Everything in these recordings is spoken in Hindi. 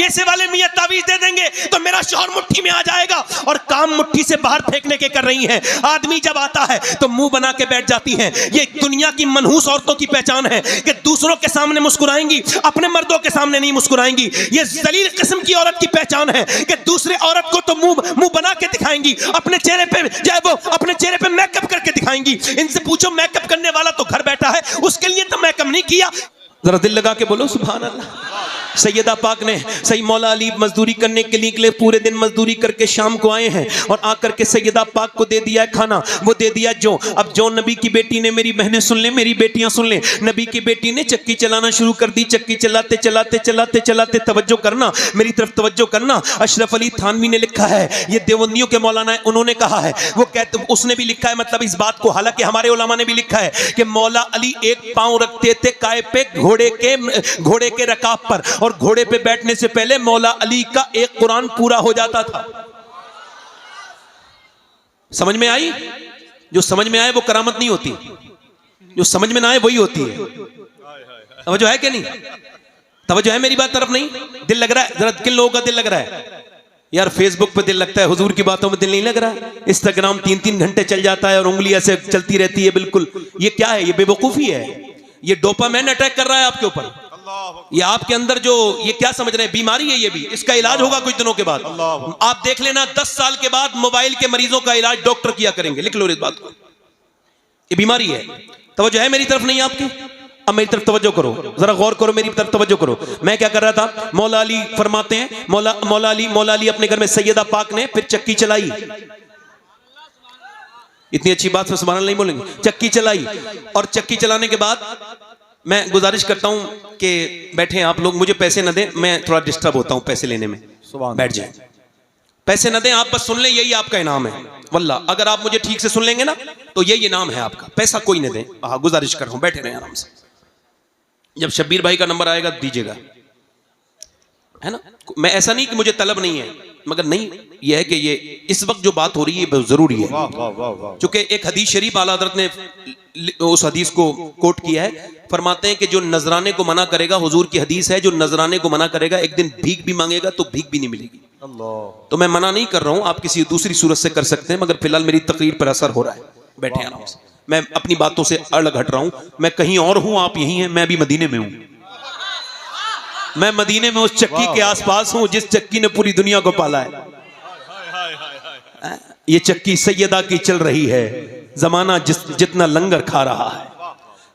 पैसे वाले मियां तावीज दे देंगे तो मेरा शौहर मुट्ठी में आ जाएगा, और काम मुट्ठी से बाहर फेंकने के कर रही हैं। आदमी जब आता है तो मुंह बना के बैठ जाती हैं। ये दुनिया की मनहूस औरतों की पहचान है कि दूसरों के सामने मुस्कुराएंगी, अपने मर्दों के सामने नहीं मुस्कुराएंगी। ये जलील किस्म की औरत की पहचान है कि दूसरे औरत को तो मुंह बना के दिखाएंगी, अपने चेहरे पे जो वो अपने चेहरे पे मेकअप करके दिखाएंगी। इनसे पूछो मेकअप करने वाला तो घर बैठा है, उसके लिए तो मेकअप नहीं किया। जरा दिल लगा के बोलो सुभान अल्लाह। सैयदा पाक ने सही मौला अली मजदूरी करने के लिए पूरे दिन मजदूरी करके शाम को आए हैं और आकर के सैयदा पाक को दे दिया है खाना, वो दे दिया जो। अब जो नबी की बेटी ने, मेरी बहनें सुन ले, मेरी बेटियां सुन ले, नबी की बेटी ने चक्की चलाना शुरू कर दी। चक्की चलाते चलाते चलाते चलाते, तवज्जो करना, मेरी तरफ तवज्जो करना। अशरफ अली थानवी ने लिखा है, ये देवबंदियों के मौलाना है, उन्होंने कहा है, वो कहते, उसने भी लिखा है मतलब इस बात को, हालांकि हमारे उलमा ने भी लिखा है कि मौला अली एक पांव रखते थे काय पे घोड़े के रकाब पर, और घोड़े पे बैठने से पहले मौला अली का एक कुरान पूरा हो जाता था। समझ में आई? जो समझ में आए वो करामत नहीं होती, जो समझ में ना आए वही होती है। तवज्जो है कि नहीं? तवज्जो है मेरी बात तरफ? नहीं दिल लग रहा है? जरा किन लोगों का दिल लग रहा है यार? फेसबुक पे दिल लगता है, हुजूर की बातों में दिल नहीं लग रहा है। इंस्टाग्राम 3-3 घंटे चल जाता है और उंगली ऐसे चलती रहती है। बिल्कुल ये क्या है? ये बेवकूफी है। ये डोपामाइन अटैक कर रहा है आपके ऊपर। ये आपके अंदर जो ये क्या समझ रहे हैं, बीमारी है ये भी। इसका इलाज होगा कुछ दिनों के बाद। आप देख लेना 10 साल के बाद मोबाइल के मरीजों का इलाज डॉक्टर किया करेंगे। लिख लो इस बात को, ये बीमारी है। तवज्जो है मेरी तरफ? नहीं आपकी? अब मेरी तरफ तवज्जो करो, जरा गौर करो, मेरी तरफ तवज्जो करो। मैं क्या कर रहा था? मौला अली फरमाते हैं, मौला अली अपने घर में सैयदा पाक ने फिर चक्की चलाई। इतनी अच्छी बात से सुभान अल्लाह नहीं बोलेंगे। चक्की चलाई, और चक्की चलाने के बाद मैं गुजारिश करता हूं कि बैठे आप लोग, मुझे पैसे न दें, मैं थोड़ा डिस्टर्ब होता हूं पैसे लेने में। बैठ जाए, पैसे न दें, आप बस सुन लें, यही आपका इनाम है। वल्लाह अगर आप मुझे ठीक से सुन लेंगे ना तो यही इनाम है आपका। पैसा कोई न दे, हाँ गुजारिश कर रहा हूं, बैठे रहें आराम से। जब शब्बीर भाई का नंबर आएगा दीजिएगा, है ना? मैं ऐसा नहीं कि मुझे तलब नहीं है, मगर नहीं यह है कि ये इस वक्त जो बात हो रही है बहुत जरूरी है। क्योंकि एक हदीस शरीफ आला हज़रत ने उस हदीस को कोट किया है। फरमाते हैं कि जो नजराने को मना करेगा, हुजूर की हदीस है, जो नजराने को मना करेगा एक दिन भीख भी मांगेगा तो भीख भी नहीं मिलेगी। तो मैं मना नहीं कर रहा हूं, आप किसी दूसरी सूरत से कर सकते हैं, मगर फिलहाल मेरी तकरीर पर असर हो रहा है। बैठे आराम से, मैं अपनी बातों से अलग हट रहा हूं। मैं कहीं और हूं, आप यहीं हैं, मैं भी मदीने में हूं। मैं मदीने में उस चक्की के आसपास हूं जिस चक्की ने पूरी दुनिया को पाला है। ये चक्की सैयदा की चल रही है, जमाना जितना लंगर खा रहा है।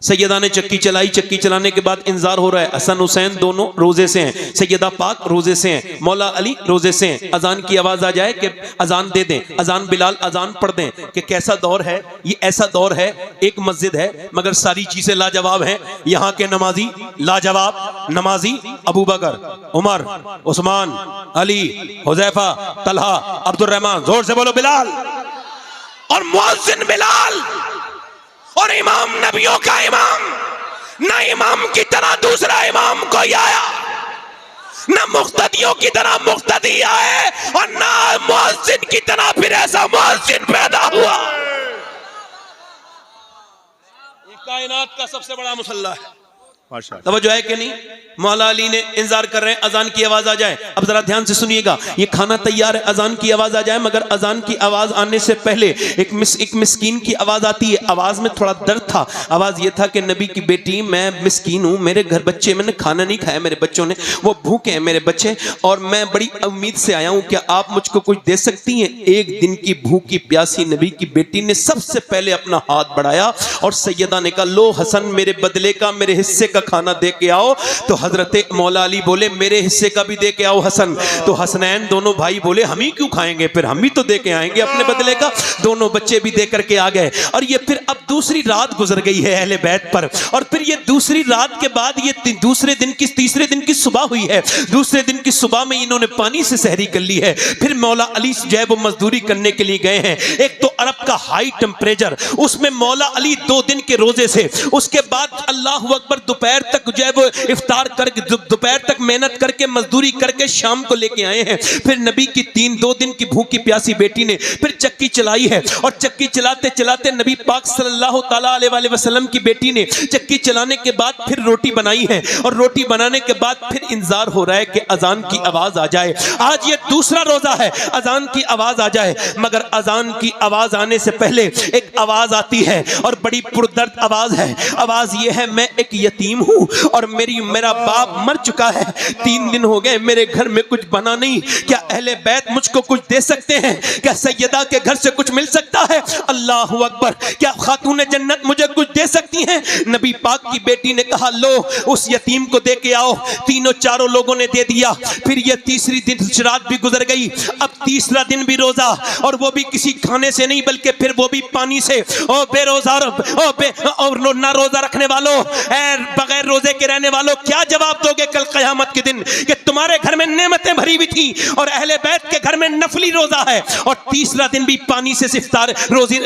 सैयदा ने चक्की चलाई, चक्की चलाने के बाद इंतजार हो रहा है। हसन हुसैन दोनों रोजे से हैं, सैयदा पाक रोजे से हैं, मौला अली रोजे से हैं। अजान की आवाज आ जाए कि अजान दे दें, अजान बिलाल अजान पढ़ दें। कि कैसा दौर है ये? ऐसा दौर है, एक मस्जिद है मगर सारी चीजें लाजवाब हैं। यहाँ के नमाजी लाजवाब नमाजी, अबू बकर, उमर, उस्मान, अली, हुजैफा, तलहा, अब्दुर्रहमान, जोर से बोलो बिलाल, और मुअज्जिन बिलाल, और इमाम नबियों का इमाम। ना इमाम की तरह दूसरा इमाम कोई आया, ना मुक्तदियों की तरह मुक्तदी आए, और ना मुअज्जिन की तरह फिर ऐसा मुअज्जिन पैदा हुआ। ये कायनात का सबसे बड़ा मुसल्ला है। तवज्जो है कि नहीं? मौला अली ने इंतजार कर रहे हैं अजान की आवाज आ जाए। अब जरा ध्यान से सुनिएगा, ये खाना तैयार है, अजान की आवाज आ जाए, मगर अजान की आवाज आने से पहले एक मिस्कीन की आवाज आती है। आवाज में थोड़ा दर्द था। आवाज ये था कि नबी की बेटी, मैं मिस्कीन हूं, मेरे घर बच्चे, मैंने खाना नहीं खाया, मेरे बच्चों ने, वो भूखे हैं मेरे बच्चे, और मैं बड़ी उम्मीद से आया हूं, क्या आप मुझको कुछ दे सकती हैं? एक दिन की भूखी प्यासी नबी की बेटी ने सबसे पहले अपना हाथ बढ़ाया और सैयदा ने कहा, लो हसन मेरे बदले का, मेरे हिस्से का खाना दे के आओ। तो हजरत मौला अली बोले, मेरे हिस्से का भी दे के आओ हसन। तो हसनैन दोनों भाई बोले, हम ही क्यों खाएंगे, फिर हम भी तो दे के आएंगे अपने बदले का। दोनों बच्चे भी दे करके आ गए। और ये फिर अब दूसरी रात गुजर गई है अहले बैत पर, और फिर ये दूसरी रात के बाद ये तीसरे दिन की सुबह हुई है। दूसरे दिन की सुबह में इन्होंने पानी से सहरी कर ली है। फिर मौला अली जो है वो मजदूरी करने के लिए गए हैं। एक तो अरब का हाई टेम्परेचर, उसमें मौला अली 2 दिन के रोजे से, उसके बाद अल्लाह अकबर दोपहर तक जो है वो इफ्तार करके दोपहर तक मेहनत करके मजदूरी करके शाम को लेके आए हैं। फिर नबी की 2 दिन की भूखी प्यासी बेटी ने फिर चक्की चलाई है और चक्की चलाते चलाते नबी पाक सल्लल्लाहु ताला अलैहि वसल्लम की बेटी ने चक्की चलाने के बाद फिर रोटी बनाई है और रोटी बनाने के बाद फिर इंतजार हो रहा है कि अजान की आवाज आ जाए। आज ये दूसरा रोजा है, अजान की आवाज आ जाए, मगर अजान की आवाज आने से पहले एक आवाज आती है और बड़ी पुरदर्द आवाज है। आवाज ये है, मैं एक यतीम हूं और मेरा बाप मर चुका है, 3 दिन हो गए मेरे घर में कुछ बना नहीं, क्या अहले बैत मुझको कुछ दे सकते हैं? क्या सैयदा के घर से कुछ मिल सकता है? अल्लाह अकबर, क्या खातून जन्नत मुझे कुछ दे सकती हैं? नबी पाक की बेटी ने कहा, लो उस यतीम को दे के आओ। 3-4 लोगों ने दे दिया। फिर ये तीसरी दिन रात भी गुजर गई, अब तीसरा दिन भी रोजा, और वो भी किसी खाने से नहीं बल्कि फिर वो भी पानी से। ओ बेरोजार, और ना रोजा रखने वालों, बगैर रोजे के रहने वालों, क्या जवाब दोगे कल क़यामत के दिन कि तुम्हारे घर में नेमतें भरी हुई थी और अहले बैत के घर में नफली रोजा है और तीसरा दिन भी पानी से इफ्तार रोजी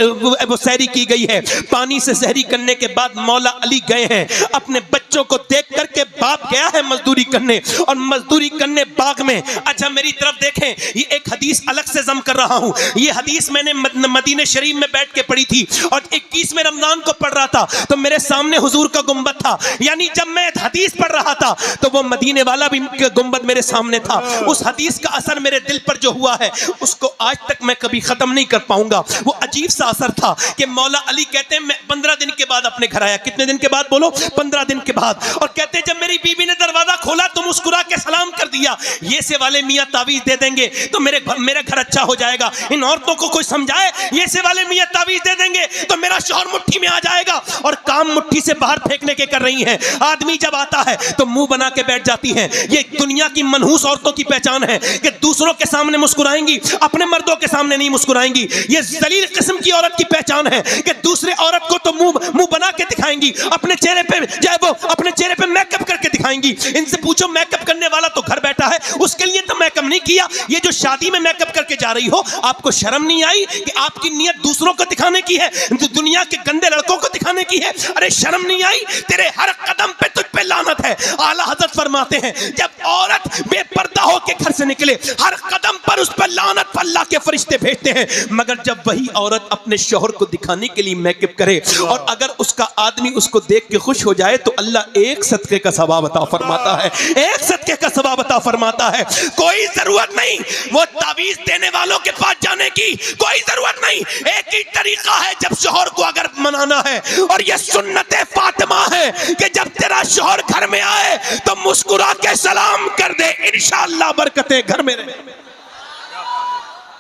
वो सहरी की गई है। पानी से सहरी करने के बाद मौला अली गए हैं, अपने बच्चों को देख करके बाप गया है मजदूरी करने और मजदूरी करने बाग में। अच्छा मेरी तरफ देखें, ये एक हदीस अलग से जम कर रहा हूं, ये हदीस मैंने मदीने शरीफ में बैठ के पढ़ी थी और 21वें रमजान को पढ़ रहा था तो मेरे सामने हुजूर का गुंबद था, यानी जब मैं हदीस पढ़ रहा था तो वो मदीने वाला भी गुंबद मेरे सामने था। उस हदीस का असर मेरे दिल पर जो हुआ है उसको आज तक मैं कभी खत्म नहीं कर पाऊंगा। वो अजीब सा असर था कि मौला अली कहते हैं मैं 15 दिन के बाद अपने घर आया। कितने दिन के बाद बोलो? 15 दिन के बाद। और कहते हैं जब मेरी बीवी ने दरवाजा खोला तो मुस्कुरा के सलाम कर दिया, ये से वाले मियां तावीज दे देंगे तो मेरे घर अच्छा हो जाएगा। इन औरतों को कोई समझाए, ये से वाले मियां तावीज दे देंगे तो मेरा शौहर मुट्ठी में आ जाएगा, और काम मुट्ठी से बाहर फेंकने के कर रही हैं। आदमी जब आता है तो मुंह बना के बैठ जाती हैं। ये दुनिया की मनहूस औरतों की पहचान है कि दूसरों के सामने मुस्कुराएंगी, अपने मर्दों के सामने नहीं मुस्कुराएंगी। ये जलील किस्म की औरत की पहचान है कि दूसरे औरत को तो मुंह बना के दिखाएंगी, अपने चेहरे पे चाहे वो अपने चेहरे पे मेकअप करके दिखाएंगी। इनसे पूछो मेकअप करने वाला तो घर बैठा है, उसके लिए तो मेकअप नहीं किया। ये जो शादी में मेकअप करके जा रही हो, आपको शर्म नहीं आई कि आपकी नियत दूसरों को दिखाने की है, दुनिया के गंदे लड़कों को दिखाने की है? अरे शर्म नहीं आई? तेरे हर कदम पे तुझ पे लानत है। आला हजरत फरमाते हैं जब औरत बेपर्दा होकर घर से निकले हर कदम पर उस पर लानत अल्लाह के फरिश्ते भेजते हैं, मगर जब वही औरत अपने शौहर को दिखाने के लिए मेकअप करे और अगर उसका आदमी उसको देख के खुश हो जाए तो अल्लाह एक सदके का सवाब अता फरमाता है, एक सदके का सवाब अता फरमाता है। कोई जरूरत नहीं वो तावीज देने वालों के पास जाने की, कोई जरूरत नहीं। एक ही तरीका है जब शौहर को अगर मनाना है, और ये सुन्नत फातिमा है कि जब तेरा शौहर घर में आए तो मुस्कुरा के सलाम कर दे, इंशाअल्लाह बरकतें घर में रहे।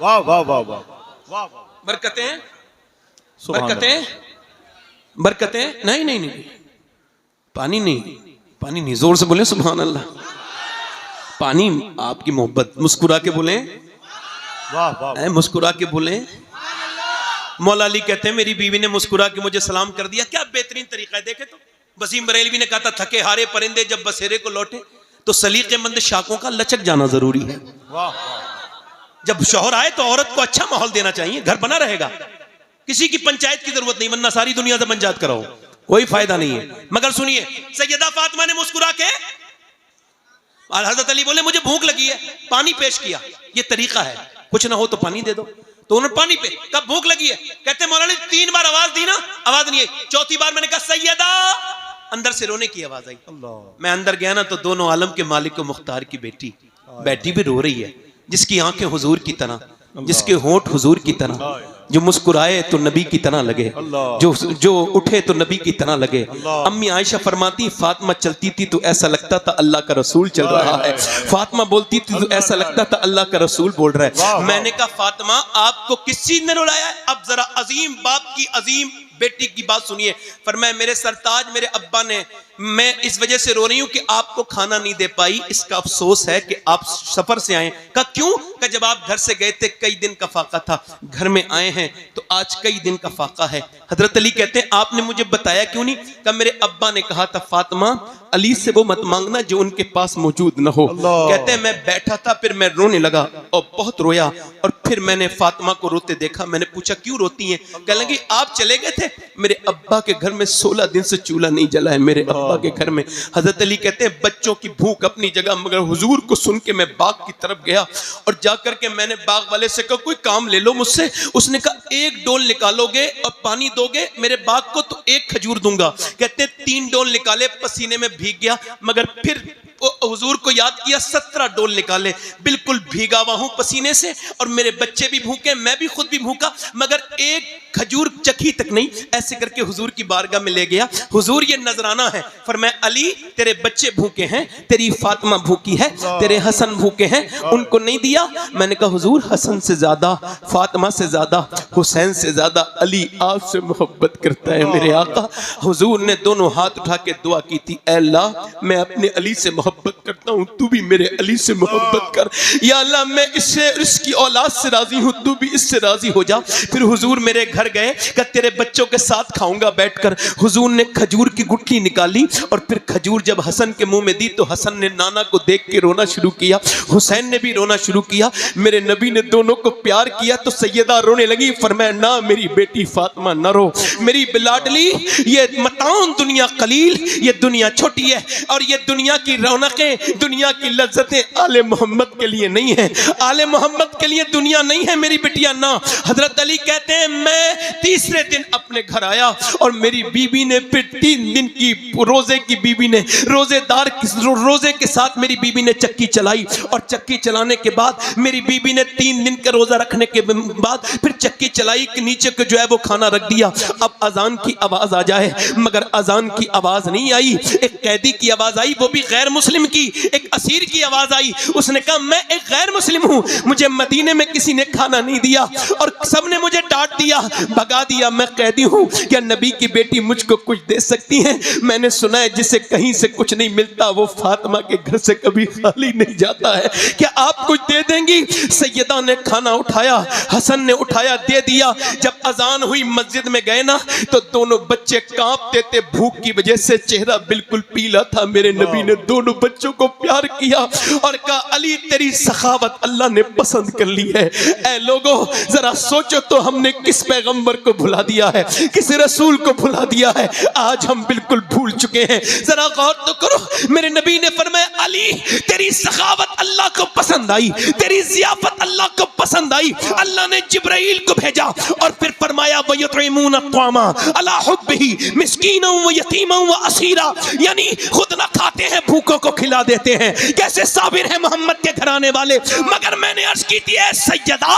वाह वाह वाह वाह वाह, बरकतें बरकतें बरकतें। नहीं नहीं नहीं, पानी नहीं, पानी नहीं, जोर से बोले सुभान अल्लाह। पानी आपकी मोहब्बत, मुस्कुरा के बोले वाह वाह, मुस्कुरा के बोले। मौला अली कहते हैं मेरी बीवी ने मुस्कुरा के मुझे सलाम कर दिया। क्या बेहतरीन तरीका है। देखे तो वसीम बरेलवी ने कहा था थके हारे परिंदे जब बसेरे को लौटे, तो सलीकेमंद शाकों का लचक जाना जरूरी है। जब शौहर आए तो औरत को अच्छा माहौल देना चाहिए, घर बना रहेगा। किसी की पंचायत की जरूरत नहीं, वरना सारी दुनिया से पंचायत कराओ, कोई फायदा नहीं है। मगर सुनिए, सैयदा फातिमा ने मुस्कुरा के, हजरत अली बोले मुझे भूख लगी है, पानी पेश किया। ये तरीका है, कुछ ना हो तो पानी दे दो। तो उन्होंने पानी पे, कब भूख लगी है? कहते मौलाना 3 बार आवाज दी ना, आवाज नहीं आई। 4थी बार मैंने कहा सैयदा, अंदर से रोने की आवाज आई। मैं अंदर गया ना तो दोनों आलम के मालिक को मुख्तार की बेटी बैठी भी रो रही है, जिसकी आंखें हुजूर की तरह, जिसके होंठ हुजूर की तरह, जो मुस्कुराए तो नबी की तरह लगे, जो उठे तो नबी की तरह लगे। अम्मी आयशा फरमाती फातिमा चलती थी तो ऐसा लगता था अल्लाह का रसूल चल रहा है, फातिमा बोलती थी तो ऐसा लगता था अल्लाह का रसूल बोल रहा है। मैंने कहा फातिमा आपको किस चीज ने रुलाया है? अब जरा अजीम बाप की अजीम बेटी की बात सुनिए। फरमाया मेरे सरताज मेरे अब्बा ने मैं इस वजह से रो रही हूं कि आपको खाना नहीं दे पाई, इसका अफसोस है कि आप सफर से आए। कहा क्यों? कि जब आप घर से गए थे कई दिन का फाका था, घर में आए हैं तो आज कई दिन का फाका है। हजरत अली कहते हैं आपने मुझे बताया क्यों नहीं? कहा मेरे अब्बा ने कहा था फातिमा अली से वो मत मांगना जो उनके पास मौजूद न हो। कहते हैं मैं बैठा था, फिर मैं रोने लगा और बहुत रोया, और फिर मैंने फातिमा को रोते देखा। मैंने पूछा क्यों रोती हैं? कहने लगी आप चले गए थे, मेरे अब्बा के घर में 16 दिन से चूल्हा नहीं जला है मेरे अब्बा के घर में। हजरत अली कहते हैं बच्चों की भूख अपनी जगह, मगर हुजूर को सुन के मैं बाग की तरफ गया और जाकर के मैंने बाग वाले से कहा कोई काम ले लो मुझसे। उसने कहा एक डोल निकालोगे और पानी दोगे मेरे बाग को तो एक खजूर दूंगा। कहते 3 डोल निकाले, पसीने में भीग गया, मगर फिर हुजूर को याद किया, 17 डोल निकाले, बिल्कुल भीगा हुआ हूं पसीने से, और मेरे बच्चे भी भूखे, मैं भी खुद भी भूखा, मगर एक खजूर चखी तक नहीं। ऐसे करके हुजूर की बारगाह में ले गया। हुजूर ये नजराना है, फरमाया अली तेरे बच्चे भूखे हैं, तेरी फातिमा भूखी है, तेरे हसन भूखे हैं, उनको नहीं दिया। मैंने कहा हुजूर हसन से ज्यादा, फातिमा से ज्यादा, हुसैन से ज्यादा अली आपसे मोहब्बत करता है मेरे आका। हुजूर ने दोनों हाथ उठा के दुआ की थी, ऐ अल्लाह मैं अपने अली से मोहब्बत करता हूं, तू भी मेरे अली से मोहब्बत कर। या अल्लाह मैं इसकी औलाद से राजी हूं, तू भी इससे राजी हो जा। फिर हुजूर मेरे घर गए, कहा तेरे बच्चों के साथ खाऊंगा बैठकर। हुजूर ने खजूर की गुठली निकाली और फिर खजूर जब हसन के मुंह में दी तो हसन ने नाना को देख के रोना शुरू किया, हुसैन ने भी रोना शुरू किया। मेरे नबी ने दोनों को प्यार किया तो सैयदा रोने लगी। फरमाया ना मेरी बेटी फातिमा न रो, मेरी बिलाडली, ये मताउन दुनिया कलील, ये दुनिया छोटी है और ये दुनिया की रौनकें, दुनिया की लज्जतें आले मोहम्मद के लिए नहीं है, आले मोहम्मद के लिए दुनिया नहीं है मेरी बिटिया ना। हजरत अली कहते हैं मैं तीसरे दिन अपने घर आया और मेरी बीबी ने फिर 3 दिन की रोजे की बीबी ने रोजे के साथ मेरी बीबी ने चक्की चलाई, और चक्की चलाने के बाद मेरी बीबी ने 3 दिन का रोजा रखने के बाद फिर चक्की चलाई कि नीचे को जो है वो खाना रख दिया। अब अजान की आवाज आ जाए, मगर अजान की आवाज नहीं आई, एक कैदी की आवाज आई, वो भी गैर मुस्लिम की, एक असीर की आवाज आई। उसने कहा मैं एक गैर मुस्लिम हूं, मुझे मदीने में किसी ने खाना नहीं दिया और सबने मुझे डांट दिया, भगा दिया, मैं कैदी हूं, क्या नबी की बेटी मुझको कुछ दे सकती है? मैंने सुना है जिसे कहीं से कुछ नहीं मिलता वो फातिमा के घर से कभी खाली नहीं जाता है, क्या आप कुछ दे देंगी? सैयदा ने खाना उठाया, हसन ने उठाया, दे दिया। जब अजान हुई मस्जिद में गए ना तो दोनों बच्चे कांपते थे भूख की वजह से, चेहरा बिल्कुल पीला था। मेरे नबी ने दोनों बच्चों को प्यार किया और कहा अली तेरी सखावत अल्लाह ने पसंद कर ली है। ऐ लोगों जरा सोचो तो हमने किस पैगंबर को भुला दिया है, किस रसूल को भुला दिया है, आज हम बिल्कुल भूल चुके हैं। जरा गौर तो करो, मेरे नबी ने फरमाया अली तेरी सखावत अल्लाह को पसंद आई, तेरी ज़ियाफत अल्लाह को पसंद आई। अल्लाह ने जिब्राइल को भेजा और फिर फरमाया वयुतइमून अत्वामा अला हुब्बिही मिस्कीना व यतीमा व असीरा, यानी खुद ना खाते हैं भूखों को खिला देते हैं। कैसे साबिर है मोहम्मद के घराने वाले। मगर मैंने अर्ज की थी, ए सैयदा,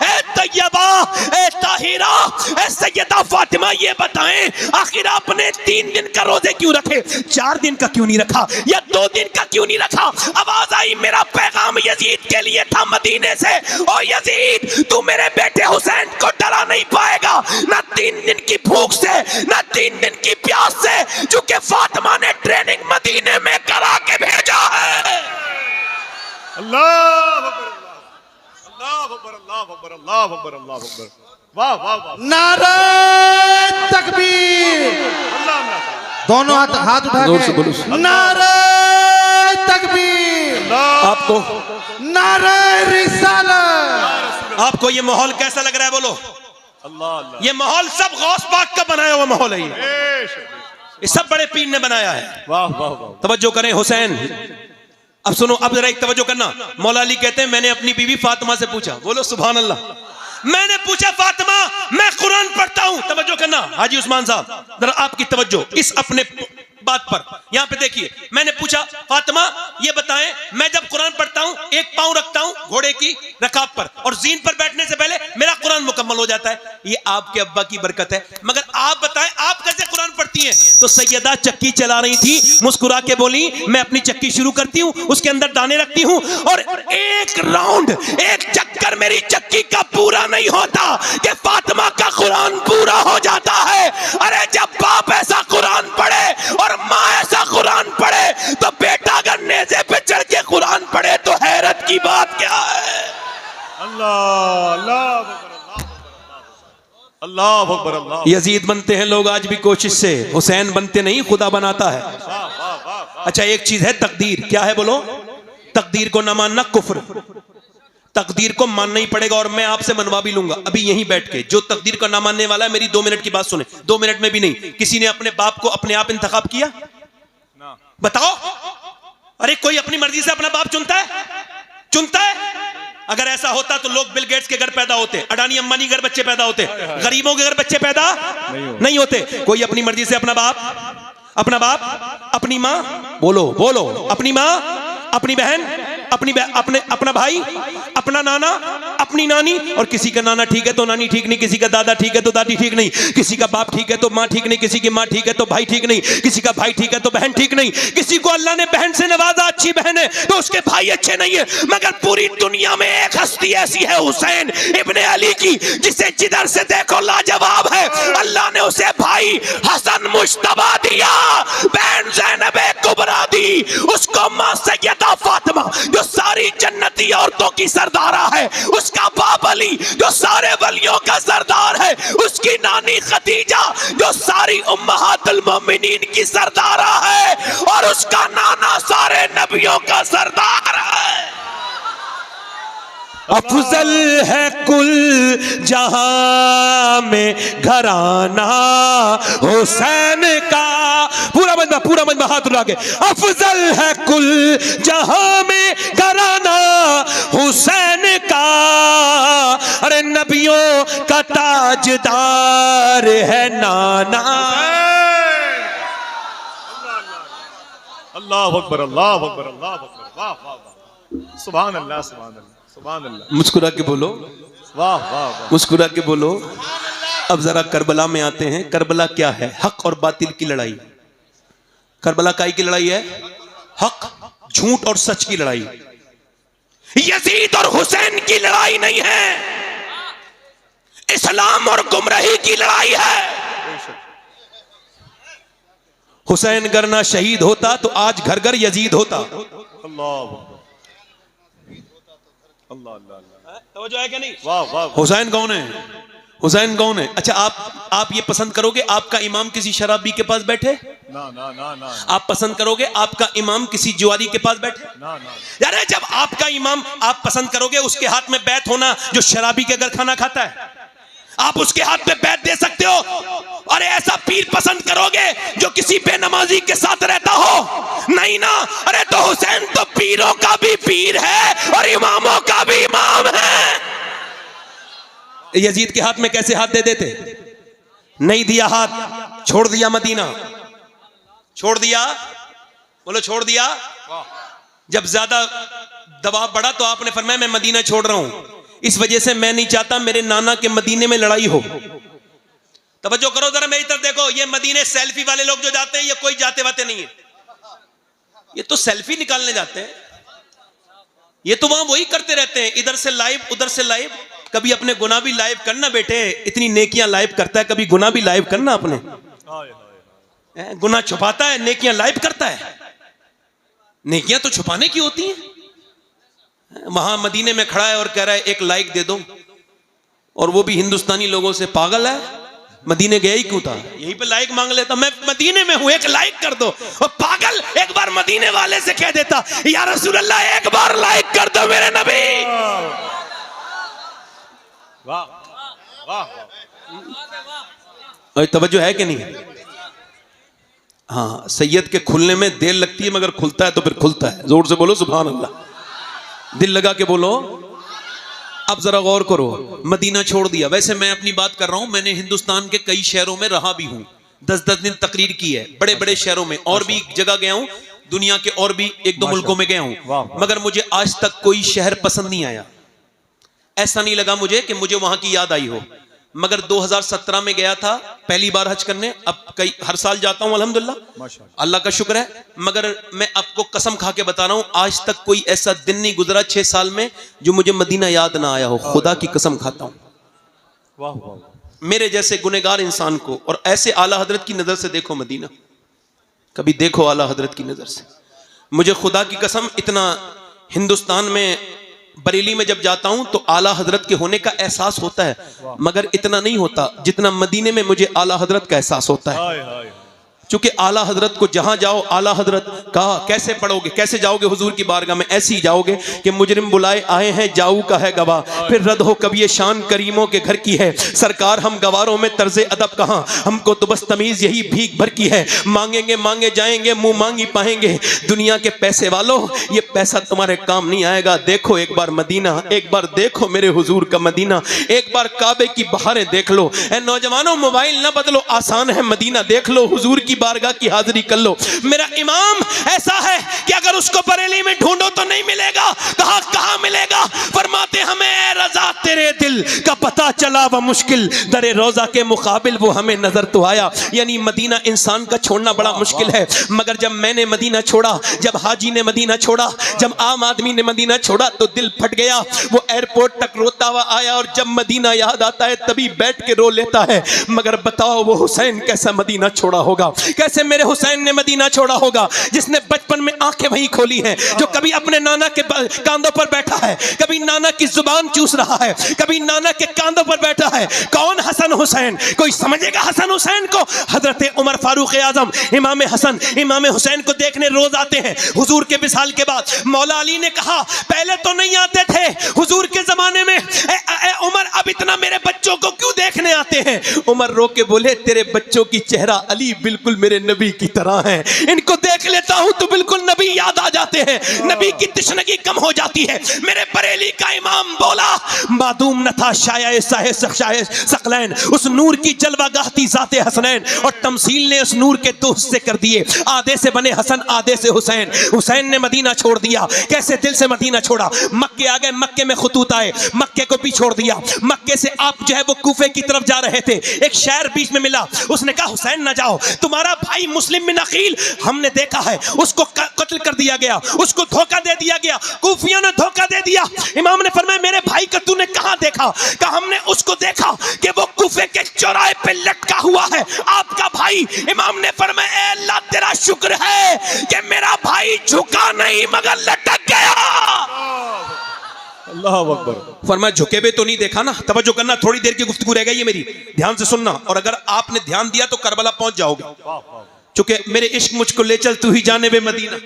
ए तैयबा, ए ताहिरा, ए सैयदा फातिमा, ये बताएं आखिर आपने 3 दिन का रोजे क्यों रखे, 4 दिन का क्यों नहीं रखा, या 2 दिन का क्यों नहीं रखा? आवाज आई मेरा पैगाम यजीद के लिए था मदीने से, ओ यजीद तू मेरे बेटे हुसैन को डरा नहीं पाएगा, ना 3 दिन की भूख से, ना 3 दिन की प्यास से, चूंकि फातिमा ने ट्रेनिंग मदीने में करा के भेजा है। अल्लाह अकबर, अल्लाह अकबर, अल्लाह अकबर, अल्लाह अकबर, अल्लाह अकबर। वाह वाह वाह, नारे तकबीर, अल्लाह अल्लाह, दोनों हाथ उठा के नारे तकबीर, आपको नारे रिसालत। आपको ये माहौल कैसा लग रहा है? बोलो अल्लाह अल्लाह। ये माहौल सब गौस पाक का बनाया हुआ माहौल है, ये सब बड़े पीर ने बनाया है। वाह वाह वाह, तवज्जो करें हुसैन, अब सुनो, अब जरा एक तवज्जो करना। मौला अली कहते हैं मैंने अपनी बीवी फातिमा से पूछा, बोलो सुभान अल्लाह, मैंने पूछा फातिमा मैं कुरान पढ़ता हूं, तवज्जो करना हाजी उस्मान साहब, जरा आपकी तवज्जो इस अपने बात पर, यहां पे देखिए। मैंने पूछा फातिमा ये बताएं मैं जब कुरान पढ़ता हूं एक पांव रखता हूं घोड़े की रकाब पर और जीन पर बैठने से पहले मेरा कुरान मुकम्मल हो जाता है, ये आपके अब्बा की बरकत है, मगर आप बताएं आप कैसे कुरान पढ़ती हैं? तो सैयदा चक्की चला रही थी, मुस्कुरा के बोली मैं अपनी चक्की शुरू करती हूं, उसके अंदर दाने रखती हूं और एक राउंड, एक चक्कर मेरी चक्की का पूरा नहीं होता कि फातिमा का कुरान पूरा हो जाता है। अरे जब बाप ऐसा कुरान पढ़े और माँ ऐसा अल्लाह अल्लाह अकबर अल्लाह अकबर अल्लाह। यजीद बनते हैं लोग आज भी कोशिश से, हुसैन बनते नहीं, खुदा बनाता है। वाह वाह वाह। अच्छा, एक चीज है तकदीर, क्या है बोलो? तकदीर को ना मानना कुफ्र, तकदीर को मानना ही पड़ेगा। और मैं आपसे मनवा भी लूंगा अभी यहीं बैठ के, जो तकदीर को ना मानने वाला है मेरी 2 मिनट की बात सुने, 2 मिनट में भी नहीं। किसी ने अपने बाप को अपने आप इंतखाब किया? बताओ। अरे कोई अपनी मर्जी से अपना बाप चुनता है? चुनता है? अगर ऐसा होता तो लोग बिल गेट्स के घर पैदा होते, अडानी अंबानी के घर बच्चे पैदा होते, गरीबों के घर बच्चे पैदा नहीं होते। कोई अपनी मर्जी से अपना बाप, अपनी माँ, बोलो बोलो, अपनी माँ, अपनी बहन, अपना भाई, अपना नाना, अपनी नानी। और किसी का नाना ठीक है तो नानी ठीक नहीं, किसी का दादा ठीक है तो दादी ठीक नहीं, किसी का बाप ठीक है तो माँ ठीक नहीं, किसी की माँ ठीक है तो भाई ठीक नहीं, किसी का भाई ठीक है तो बहन ठीक नहीं, किसी को अल्लाह ने बहन से नवाजा, अच्छी बहन है तो उसके भाई अच्छे नहीं है। मगर पूरी दुनिया में एक हस्ती ऐसी है हुसैन इब्ने अली की, जिसे जिधर से देखो लाजवाब है। अल्लाह ने उसे भाई हसन मुश्तबा दिया, बहन ज़ैनब कुबरा दी, उसको माँ सैयदा फातिमा जो सारी जन्नती औरतों की सरदारा है, उसका बाप अली जो सारे वलियों का सरदार है, उसकी नानी खदीजा जो सारी उम्महातुल मोमिनीन की सरदारा है, और उसका नाना सारे नबियों का सरदार है। अफजल है कुल जहां में घराना हुसैन का, पूरा मजमा हाथ उठा के, अफजल है कुल जहां में घराना हुसैन का, अरे नबियों का ताजदार है नाना। अल्लाह अकबर अल्लाह अकबर अल्लाह अकबर। वाह वाह वाह, सुभान अल्लाह सुभान अल्लाह सुभान अल्लाह। मुस्कुरा के बोलो, वाह वाह वाह, मुस्कुरा के बोलो। अब जरा करबला में आते हैं। करबला क्या है? हक और बातिल की लड़ाई। करबला काई की लड़ाई है? हक, झूठ और सच की लड़ाई। यजीद और हुसैन की लड़ाई नहीं है, इस्लाम और गुमराही की लड़ाई है। हुसैन अगर ना शहीद होता तो आज घर घर यजीद होता। अल्लाह अल्लाह अल्लाह, तवज्जो है क्या नहीं? वाह वाह। हुसैन कौन है? हुसैन कौन है? अच्छा, आप ये पसंद करोगे आपका इमाम किसी शराबी के पास बैठे? ना ना ना ना। आप पसंद करोगे आपका इमाम किसी जुआरी के पास बैठे? ना ना। यार जब आपका इमाम, आप पसंद करोगे उसके हाथ में बैत होना जो शराबी के घर खाना खाता है? आप उसके हाथ में बैत दे सकते हो? अरे ऐसा पीर पसंद करोगे जो किसी बेनमाजी के साथ रहता हो? नहीं ना। अरे तो हुसैन तो पीरों का भी पीर है और इमामों का भी इमाम है। यजीद के हाथ में कैसे हाथ दे देते? नहीं दिया हाथ, छोड़ दिया मदीना, छोड़ दिया, बोलो छोड़ दिया। जब ज्यादा दबाव बढ़ा तो आपने फरमाया मैं मदीना छोड़ रहा हूं, इस वजह से मैं नहीं चाहता मेरे नाना के मदीने में लड़ाई हो। तवज्जो करो जरा मेरी तरफ देखो, ये मदीने सेल्फी वाले लोग जो जाते हैं ये कोई जाते वाते नहीं है, ये तो सेल्फी निकालने जाते हैं। ये तो वहां वही करते रहते हैं, इधर से लाइव उधर से लाइव। कभी अपने गुनाह भी लाइव करना बेटे, इतनी नेकियां लाइव करता है, कभी गुनाह भी लाइव करना। अपने गुनाह छुपाता है, नेकियां लाइव करता है। नेकियां तो छुपाने की होती हैं। वहां मदीने में खड़ा है और कह रहा है एक लाइक दे दो, और वो भी हिंदुस्तानी लोगों से। पागल है, मदीने गया ही क्यों था? यहीं पे लाइक मांग लेता, मैं मदीने में हूं एक लाइक कर दो। और पागल एक बार मदीने वाले से कह देता या रसूल अल्लाह एक बार लाइक कर दो मेरे नबी। वाह वाह। तवज्जो है कि नहीं? हाँ, सैयद के खुलने में देर लगती है मगर खुलता है तो फिर खुलता है। जोर से बोलो सुभान अल्लाह, दिल लगा के बोलो। अब जरा गौर करो, मदीना छोड़ दिया। वैसे मैं अपनी बात कर रहा हूं, मैंने हिंदुस्तान के कई शहरों में रहा भी हूं, 10-10 दिन तकरीर की है, बड़े बड़े शहरों में, और भी जगह गया हूं, दुनिया के और भी 1-2 मुल्कों में गया हूं, मगर मुझे आज तक कोई शहर पसंद नहीं आया। ऐसा नहीं लगा मुझे कि मुझे वहां की याद आई हो। मगर 2017 में गया था पहली बार हज करने, अब हर साल जाता हूं अल्हम्दुलिल्लाह, अल्लाह का शुक्र है। मगर मैं आपको कसम खा के बता रहा हूं, आज तक कोई ऐसा दिन नहीं गुजरा 6 साल में जो मुझे मदीना याद ना आया हो। खुदा की कसम खाता हूं। वाह वाह। मेरे जैसे गुनहगार इंसान को, और ऐसे आला हजरत की नजर से देखो मदीना, कभी देखो आला हजरत की नजर से। मुझे खुदा की कसम, इतना हिंदुस्तान में बरेली में जब जाता हूं तो आला हजरत के होने का एहसास होता है, मगर इतना नहीं होता जितना मदीने में मुझे आला हजरत का एहसास होता है। हाय हाय चूंकि आला हजरत को जहां जाओ आला हजरत कहा, कैसे पढ़ोगे, कैसे जाओगे हुजूर की बारगाह में? ऐसे ही जाओगे कि मुजरिम बुलाए आए हैं, जाऊ का है गवाह, फिर रद हो कभी ये शान करीमों के घर की है। सरकार हम गवारों में तर्जे अदब कहां, हमको तो बस तमीज यही भीख भर की है। मांगेंगे मांगे जाएंगे, मुंह मांगी पाएंगे। दुनिया के पैसे वालों, ये पैसा तुम्हारे काम नहीं आएगा। देखो एक बार मदीना, एक बार देखो मेरे हुजूर का मदीना, एक बार काबे की बहारें देख लो। ए नौजवानों, मोबाइल ना बदलो, आसान है मदीना देख लो, हुजूर की बारगाह की हाजिरी कर लो। मेरा इमाम ऐसा है कि अगर उसको बरेली में ढूंढो तो नहीं मिलेगा। कहां मिलेगा? फरमाते हमें ए रजा तेरे दिल का पता चला व मुश्किल दरे रोजा के मुकाबिल वो हमें नजर तो आया। यानी मदीना इंसान का छोड़ना बड़ा मुश्किल है, मगर जब मैंने मदीना छोड़ा, जब हाजी ने मदीना छोड़ा, जब आम आदमी ने मदीना छोड़ा तो दिल फट गया। वो एयरपोर्ट तक रोता हुआ आया और जब मदीना याद आता है तभी बैठ के रो लेता है। मगर बताओ वो हुसैन कैसा मदीना छोड़ा होगा, कैसे मेरे हुसैन ने मदीना छोड़ा होगा, जिसने बचपन में आंखें वहीं खोली हैं, जो कभी अपने नाना के कांधों पर बैठा है, कभी नाना की जुबान चूस रहा है, कभी नाना के कांधों पर बैठा है। कौन? हसन हुसैन। कोई समझेगा हसन हुसैन को? हजरत उमर फारूक आजम इमाम हसन इमाम हुसैन को देखने रोज आते हैं हुजूर के विसाल के बाद। मौला अली ने कहा पहले तो नहीं आते थे हुजूर के जमाने में, उमर अब इतना मेरे बच्चों को क्यों देखने आते हैं? उमर रो के बोले तेरे बच्चों की चेहरा अली बिल्कुल मेरे नबी की तरह है, इनको देख लेता हूं तो बिल्कुल नबी याद आ जाते हैं, नबी की तशनगी कम हो जाती है। मेरे बरेली का इमाम बोला मादूम न था शाये सकलैन, उस नूर की जलवागाह थी ज़ाते हसनैन, और तमसील ने उस नूर के दो हिस्से कर दिए, आधे से बने हसन आधे से हुसैन। हुसैन ने मदीना छोड़ दिया, कैसे दिल से मदीना छोड़ा? मक्के आ गए, मक्के में खतूत आए, मक्के को भी छोड़ दिया। मक्के से आप जो है वो कूफे की तरफ जा रहे थे, एक शायर बीच में मिला, उसने कहा हुसैन ना जाओ, तुम्हारा भाई मुस्लिम बिन अकील हमने देखा है उसको कत्ल कर दिया गया, उसको धोखा दे दिया गया, कूफियों ने धोखा दे दिया। इमाम ने फरमाया मेरे भाई का तूने कहां देखा? कहा हमने उसको देखा कि वो कूफे के चौराहे पे लटका हुआ है, आपका भाई। इमाम ने फरमाया ए अल्लाह तेरा शुक्र है कि मेरा भाई झुका नहीं मगर लटक गया। अल्लाह अकबर। फरमाया झुके हुए तो नहीं देखा ना। तवज्जो करना, थोड़ी देर की गुफ्तगू रह गई है मेरी, ध्यान से सुनना, और अगर आपने ध्यान दिया तो करबला पहुंच जाओगे। चूंकि मेरे इश्क मुझको ले चल तू ही जाने बे मदीना,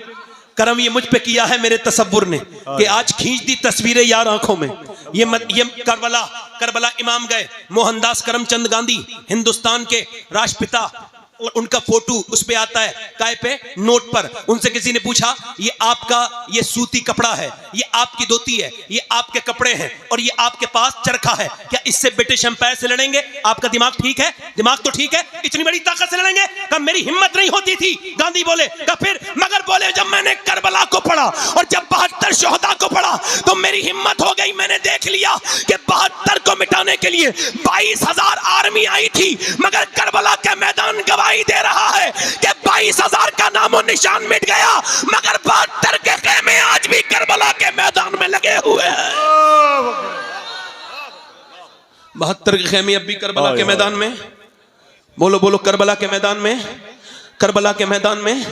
करम ये मुझ पे किया है मेरे तसव्वुर ने कि आज खींच दी तस्वीरें यार आंखों में। ये करबला इमाम गए, मोहनदास करमचंद गांधी हिंदुस्तान के राष्ट्रपिता, और उनका फोटो उस पे आता है काय पे, नोट पर। उनसे किसी ने पूछा ये आपका ये सूती कपड़ा है, ये आपकी धोती है, ये आपके कपड़े हैं, और ये आपके पास चरखा है, क्या इससे ब्रिटिश एम्पायर से लड़ेंगे? आपका दिमाग ठीक है? दिमाग तो ठीक है, इतनी बड़ी ताकत से लड़ेंगे? कब मेरी हिम्मत नहीं होती थी, गांधी बोले। कब फिर? मगर बोले जब मैंने करबला को पढ़ा और जब 72 शोहदा को पढ़ा तो मेरी हिम्मत हो गई। मैंने देख लिया कि 72 को मिटाने के लिए 22,000 आर्मी आई थी, मगर करबला के मैदान गवाही दे रहा है कि 22,000 का नामो निशान मिट गया, मगर 72 के खेमे आज भी करबला के मैदान में लगे हुए हैं। 72 के खेमे अब भी करबला के मैदान में, बोलो बोलो, करबला के मैदान में, करबला के मैदान में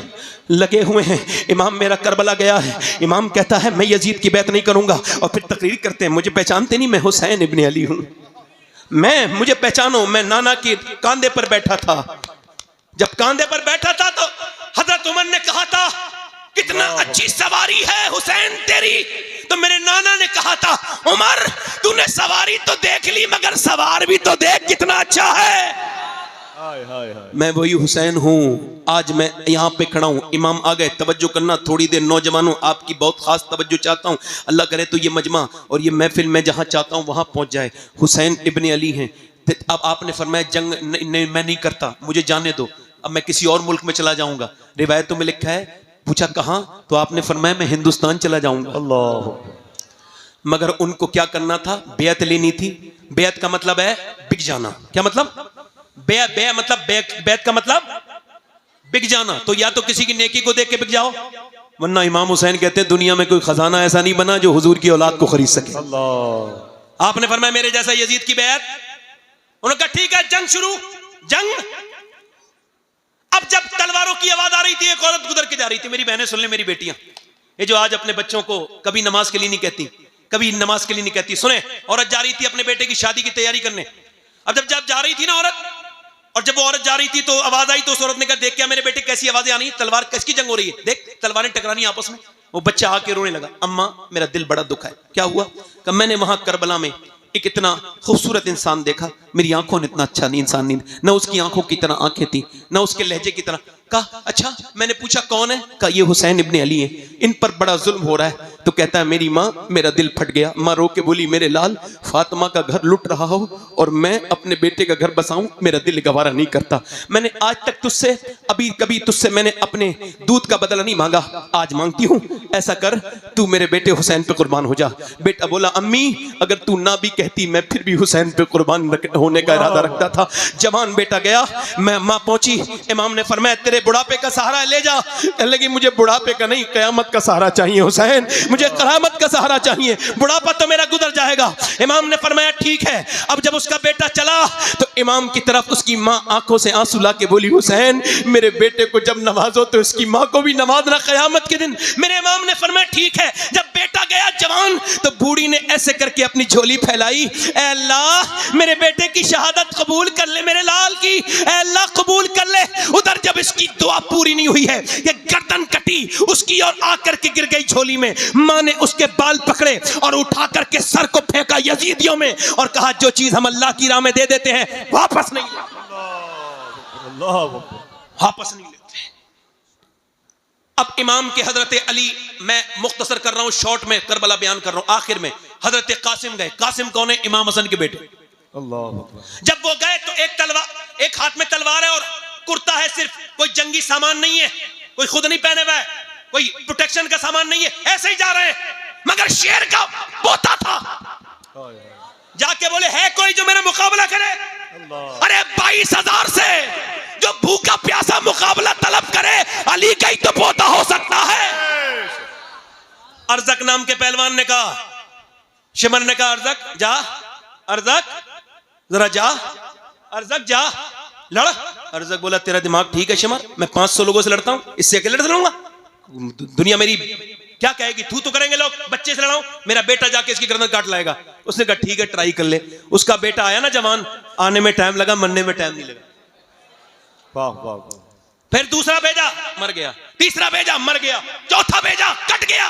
लगे हुए हैं। इमाम मेरा करबला गया है, इमाम कहता है मैं यजीद की बैत नहीं करूंगा, और फिर तकरीर करते हैं मुझे पहचानते नहीं, मैं हुसैन इब्ने अली हूं, मुझे पहचानो, मैं नाना के कांधे पर बैठा था। जब कांधे पर बैठा था तो हजरत उमर ने कहा था कितना अच्छी सवारी है हुसैन तेरी, तो मेरे नाना ने कहा था उमर तूने सवारी तो देख ली मगर सवार भी तो देख कितना अच्छा है। हाय हाय हाय। मैं वही हुसैन हूं, आज मैं यहाँ पे खड़ा हूं। इमाम आ गए, तवज्जो करना थोड़ी देर नौजवानों, आपकी बहुत खास तवज्जो चाहता हूं, अल्लाह करे तो ये मजमा और ये महफिल मैं जहां चाहता हूं वहां पहुंच जाए। हुसैन इब्ने अली हैं। अब आपने फरमाया जंग मैं नहीं करता, मुझे जाने दो, अब मैं किसी और मुल्क में चला जाऊंगा। रिवायतों में लिखा है, पूछा कहां, तो आपने फरमाया मैं हिंदुस्तान चला जाऊंगा। अल्लाह। मगर उनको क्या करना था? बेअत लेनी थी। बेअत का मतलब है बिक जाना। क्या मतलब? बेअत का मतलब बिक जाना। तो या तो किसी की नेकी को देख के बिक जाओ, वरना इमाम हुसैन कहते हैं दुनिया में कोई खजाना ऐसा नहीं बना जो हुजूर की औलाद को खरीद सके। अल्लाह। आपने फरमाया मेरे जैसा यजीद की बेअत। उन्होंने कहा ठीक है, जंग शुरू। जंग। अब जब तलवारों की आवाज आ रही थी, एक औरत गुजर के जा रही थी। मेरी बहनें सुन ले, मेरी बेटियां, ये जो आज अपने बच्चों को कभी नमाज के लिए नहीं कहती, कभी नमाज के लिए नहीं कहती। सुने, औरत जा रही थी अपने बेटे की शादी की तैयारी करने। अब जब जा रही थी ना औरत, और जब वो औरत जा रही थी तो आवाज आई, तो उस औरत ने कहा देख क्या मेरे बेटे कैसी आवाजें आ रही, तलवार किसकी जंग हो रही है, देख तलवारें टकरानी आपस में। वो बच्चा आके रोने लगा, अम्मा मेरा दिल बड़ा दुखा है। क्या हुआ? कि मैंने वहां करबला में एक इतना खूबसूरत इंसान देखा, मेरी आंखों ने इतना अच्छा नहीं इंसान नहीं, न उसकी आंखों की तरह आंखें थी, न उसके लहजे की तरह। कहा अच्छा, मैंने पूछा कौन है? कहा ये हुसैन इब्ने अली है, इन पर बड़ा जुल्म हो रहा है। तो कहता है मेरी माँ, मेरा दिल फट गया। माँ रो के बोली मेरे लाल, फातिमा का घर लुट रहा हो और मैं अपने बेटे का घर बसाऊं, मेरा दिल गवारा नहीं करता। मैंने आज तक तुझसे कभी तुझसे मैंने अपने दूध का बदला नहीं मांगा, आज मांगती हूं, ऐसा कर तू मेरे बेटे हुसैन पे कुर्बान हो जा। बेटा बोला अम्मी अगर तू ना भी कहती मैं फिर भी हुसैन पे कुर्बान होने का इरादा रखता था। जवान बेटा गया, मैं माँ पहुंची, इमाम ने फरमाया तेरे बुढ़ापे का सहारा ले जा। कहने लगी मुझे बुढ़ापे का नहीं, कयामत का सहारा चाहिए हुसैन, मुझे कयामत का सहारा चाहिए, बुढ़ापा तो मेरा गुजर जाएगा। इमाम ने फरमाया ठीक है। अब जब उसका बेटा चला तो इमाम की तरफ उसकी माँ आंखों से आंसू ला के बोली हुसैन मेरे बेटे को जब नवाजो तो उसकी माँ को भी नवाजना कयामत के दिन। मेरे इमाम ने फरमाया ठीक है। जब बेटा गया जवान तो बूढ़ी ने ऐसे करके अपनी झोली फैलाई, ऐ अल्लाह मेरे बेटे की शहादत कबूल कर ले, मेरे लाल की ऐ अल्लाह कबूल कर ले। उधर जब इसकी दुआ पूरी नहीं हुई है, ये गर्दन कटी उसकी और आकर के गिर गई झोली में। मां ने उसके बाल पकड़े और उठा करके सर को फेंका यजीदियों में और कहा जो चीज हम अल्लाह की राह में दे देते हैं वापस नहीं लेते, वापस नहीं लेते। अब इमाम के हजरत अली, मैं मुख्तसर कर रहा हूं, शॉर्ट में करबला बयान कर रहा हूं, आखिर में हजरत कासिम गए। कासिम कौन है? इमाम हसन के बेटे। जब वो गए तो एक हाथ में तलवार है और कुर्ता है, सिर्फ कोई जंगी सामान नहीं है, कोई खुद नहीं पहने हुआ है, कोई प्रोटेक्शन का सामान नहीं है, ऐसे ही जा रहे हैं। मगर शेर का पोता था, जाके बोले है कोई जो मेरा मुकाबला करे? अरे 22,000 से जो भूखा प्यासा मुकाबला तलब करे, अली का ही तो पोता हो सकता है। अर्जक नाम के पहलवान ने कहा, शिमर ने कहा अर्जक जा, अर्जक जरा जा, अर्जक जा लड़। अर्जक बोला तेरा दिमाग ठीक है शिमर, मैं 500 लोगों से लड़ता हूं, इससे अकेले लड़ लूंगा? दुनिया मेरी क्या कहेगी, तू तो करेंगे लोग, बच्चे से लड़ाऊं, मेरा बेटा जाके इसकी गर्दन काट लाएगा। उसने कहा ठीक है ट्राई कर ले। उसका बेटा आया ना जवान, आने में टाइम लगा, मरने में टाइम नहीं लगा। वाह वाह वाह। फिर दूसरा भेजा, मर गया, तीसरा भेजा, मर गया, चौथा भेजा, कट गया,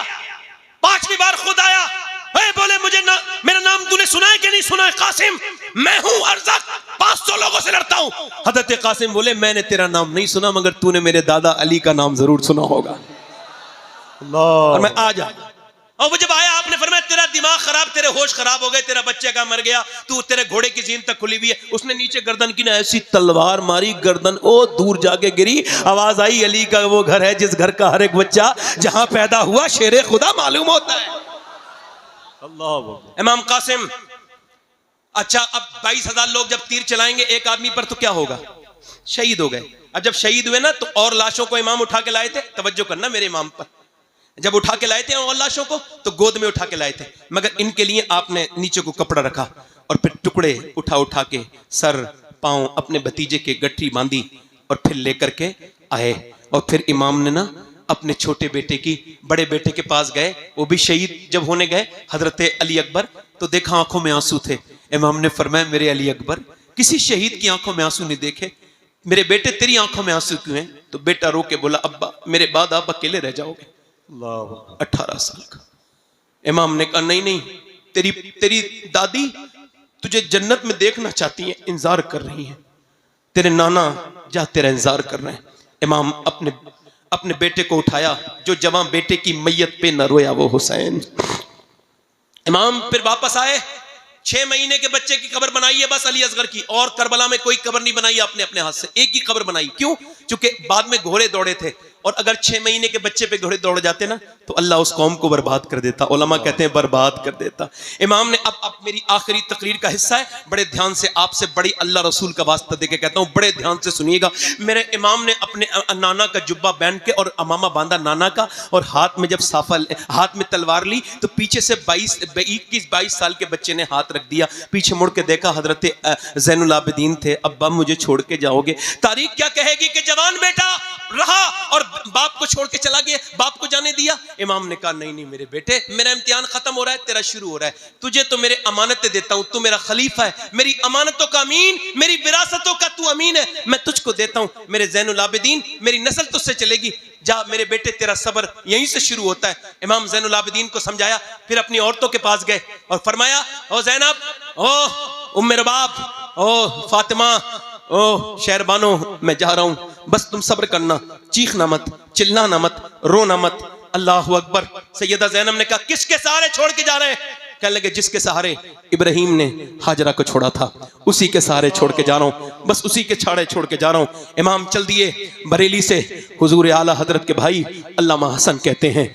पांचवी बार खुद आया, बोले मुझे ना, मेरा नाम तूने सुना है कि नहीं सुना है? कासिम, मैं हूं अर्जक, 500 लोगों से लड़ता हूं। हजरत कासिम बोले मैंने तेरा नाम नहीं सुना, मगर तूने मेरे दादा अली का नाम जरूर सुना होगा, और मैं आ जा। और वो जब आया आपने फरमाया तेरा दिमाग खराब, तेरे होश खराब हो गए, तेरा बच्चे का मर गया, तू तेरे घोड़े की जीन तक खुली हुई है। उसने नीचे गर्दन की ना ऐसी तलवार मारी, गर्दन ओ दूर जाके गिरी। आवाज आई अली का वो घर है जिस घर का हर एक बच्चा जहां पैदा हुआ शेरे खुदा मालूम होता है। इमाम कासिम, अच्छा अब 22,000 लोग जब तीर चलाएंगे एक आदमी पर तो क्या होगा? शहीद हो गए। अब जब शहीद हुए ना तो और लाशों को इमाम उठा के लाए थे, तवज्जो करना मेरे इमाम पर, जब उठा के लाए थे और लाशों को तो गोद में उठा के लाए थे, मगर इनके लिए आपने नीचे को कपड़ा रखा और फिर टुकड़े उठा के सर पांव अपने भतीजे के गठरी बांधी और फिर लेकर के आए। और फिर इमाम ने ना अपने छोटे बेटे की, बड़े बेटे के पास गए, वो भी शहीद जब होने गए, हजरत अली अकबर, तो देखा आंखों में आंसू थे। इमाम ने फरमाया मेरे अली अकबर, किसी शहीद की आंखों में आंसू नहीं देखे, मेरे बेटे तेरी आंखों में आंसू क्यों हैं? तो बेटा रो के बोला अब्बा मेरे बाद आप अकेले रह जाओगे। 18 साल का। इमाम ने कहा नहीं नहीं, तेरी दादी तुझे जन्नत में देखना चाहती हैं, इंतजार कर रही हैं, तेरे नाना जा तेरा इंतजार कर रहे हैं। इमाम अपने बेटे को उठाया, जो जवां बेटे की मैयत पे न रोया वो हुसैन। इमाम फिर वापस आए, 6 महीने के बच्चे की कब्र बनाई है बस अली असगर की, और करबला में कोई कब्र नहीं बनाई आपने अपने हाथ से, एक ही कब्र बनाई। क्यों? क्योंकि बाद में घोड़े दौड़े थे, और अगर 6 महीने के बच्चे पे घोड़े दौड़ जाते ना तो अल्लाह उस कौम को बर्बाद कर देता, उलमा कहते हैं बर्बाद कर देता। इमाम ने अब मेरी आखिरी तकरीर का हिस्सा है, बड़े ध्यान से आपसे बड़ी अल्लाह रसूल का वास्ता देके कहता हूं, बड़े ध्यान से सुनिएगा। मेरे इमाम ने अपने नाना का जुब्बा पहन के और अमामा बांधा नाना का, और हाथ में जब साफा, हाथ में तलवार ली तो पीछे से 21-22 साल के बच्चे ने हाथ रख दिया, पीछे मुड़ के देखा हजरत ज़ैनुल आबिदीन थे। अब्बा मुझे छोड़ के जाओगे? तारीख क्या कहेगी कि जवान बेटा रहा और बाप को छोड़ के चला गया, बाप को जाने दिया। इमाम ने कहा नहीं नहीं मेरे बेटे, मेरा इम्तिहान खत्म हो रहा है, तेरा शुरू हो रहा है। तुझे तो मेरे अमानतें देता हूं, तू मेरा खलीफा है, मेरी अमानतों का अमीन, मेरी विरासतों का तू अमीन है, मैं तुझको देता हूं मेरे ज़ैनुल आबिदीन, मेरी नस्ल तुझसे चलेगी, जा मेरे बेटे तेरा सब्र यहीं से शुरू होता है। इमाम ज़ैनुल आबिदीन को समझाया, फिर अपनी औरतों के पास गए और फरमाया, ओ ज़ैनब, ओ उम्मे रबाब, ओ फातिमा, ओ शहरबानो, मैं जा रहा हूं, बस तुम सब्र करना, चीखना मत, चिल्लाना मत, रोना मत। अल्लाहु अकबर। सैयदा ज़ैनब ने कहा किसके सहारे छोड़ के जा रहे हैं? कहने लगे जिसके सहारे इब्राहिम ने हाजरा को छोड़ा था, उसी के सहारे छोड़ के जा रहा हूं, बस उसी के छाड़े छोड़ के जा रहा हूं। इमाम चल दिए बरेली से। हुजूर आला हजरत के भाई अल्लामा हसन कहते हैं,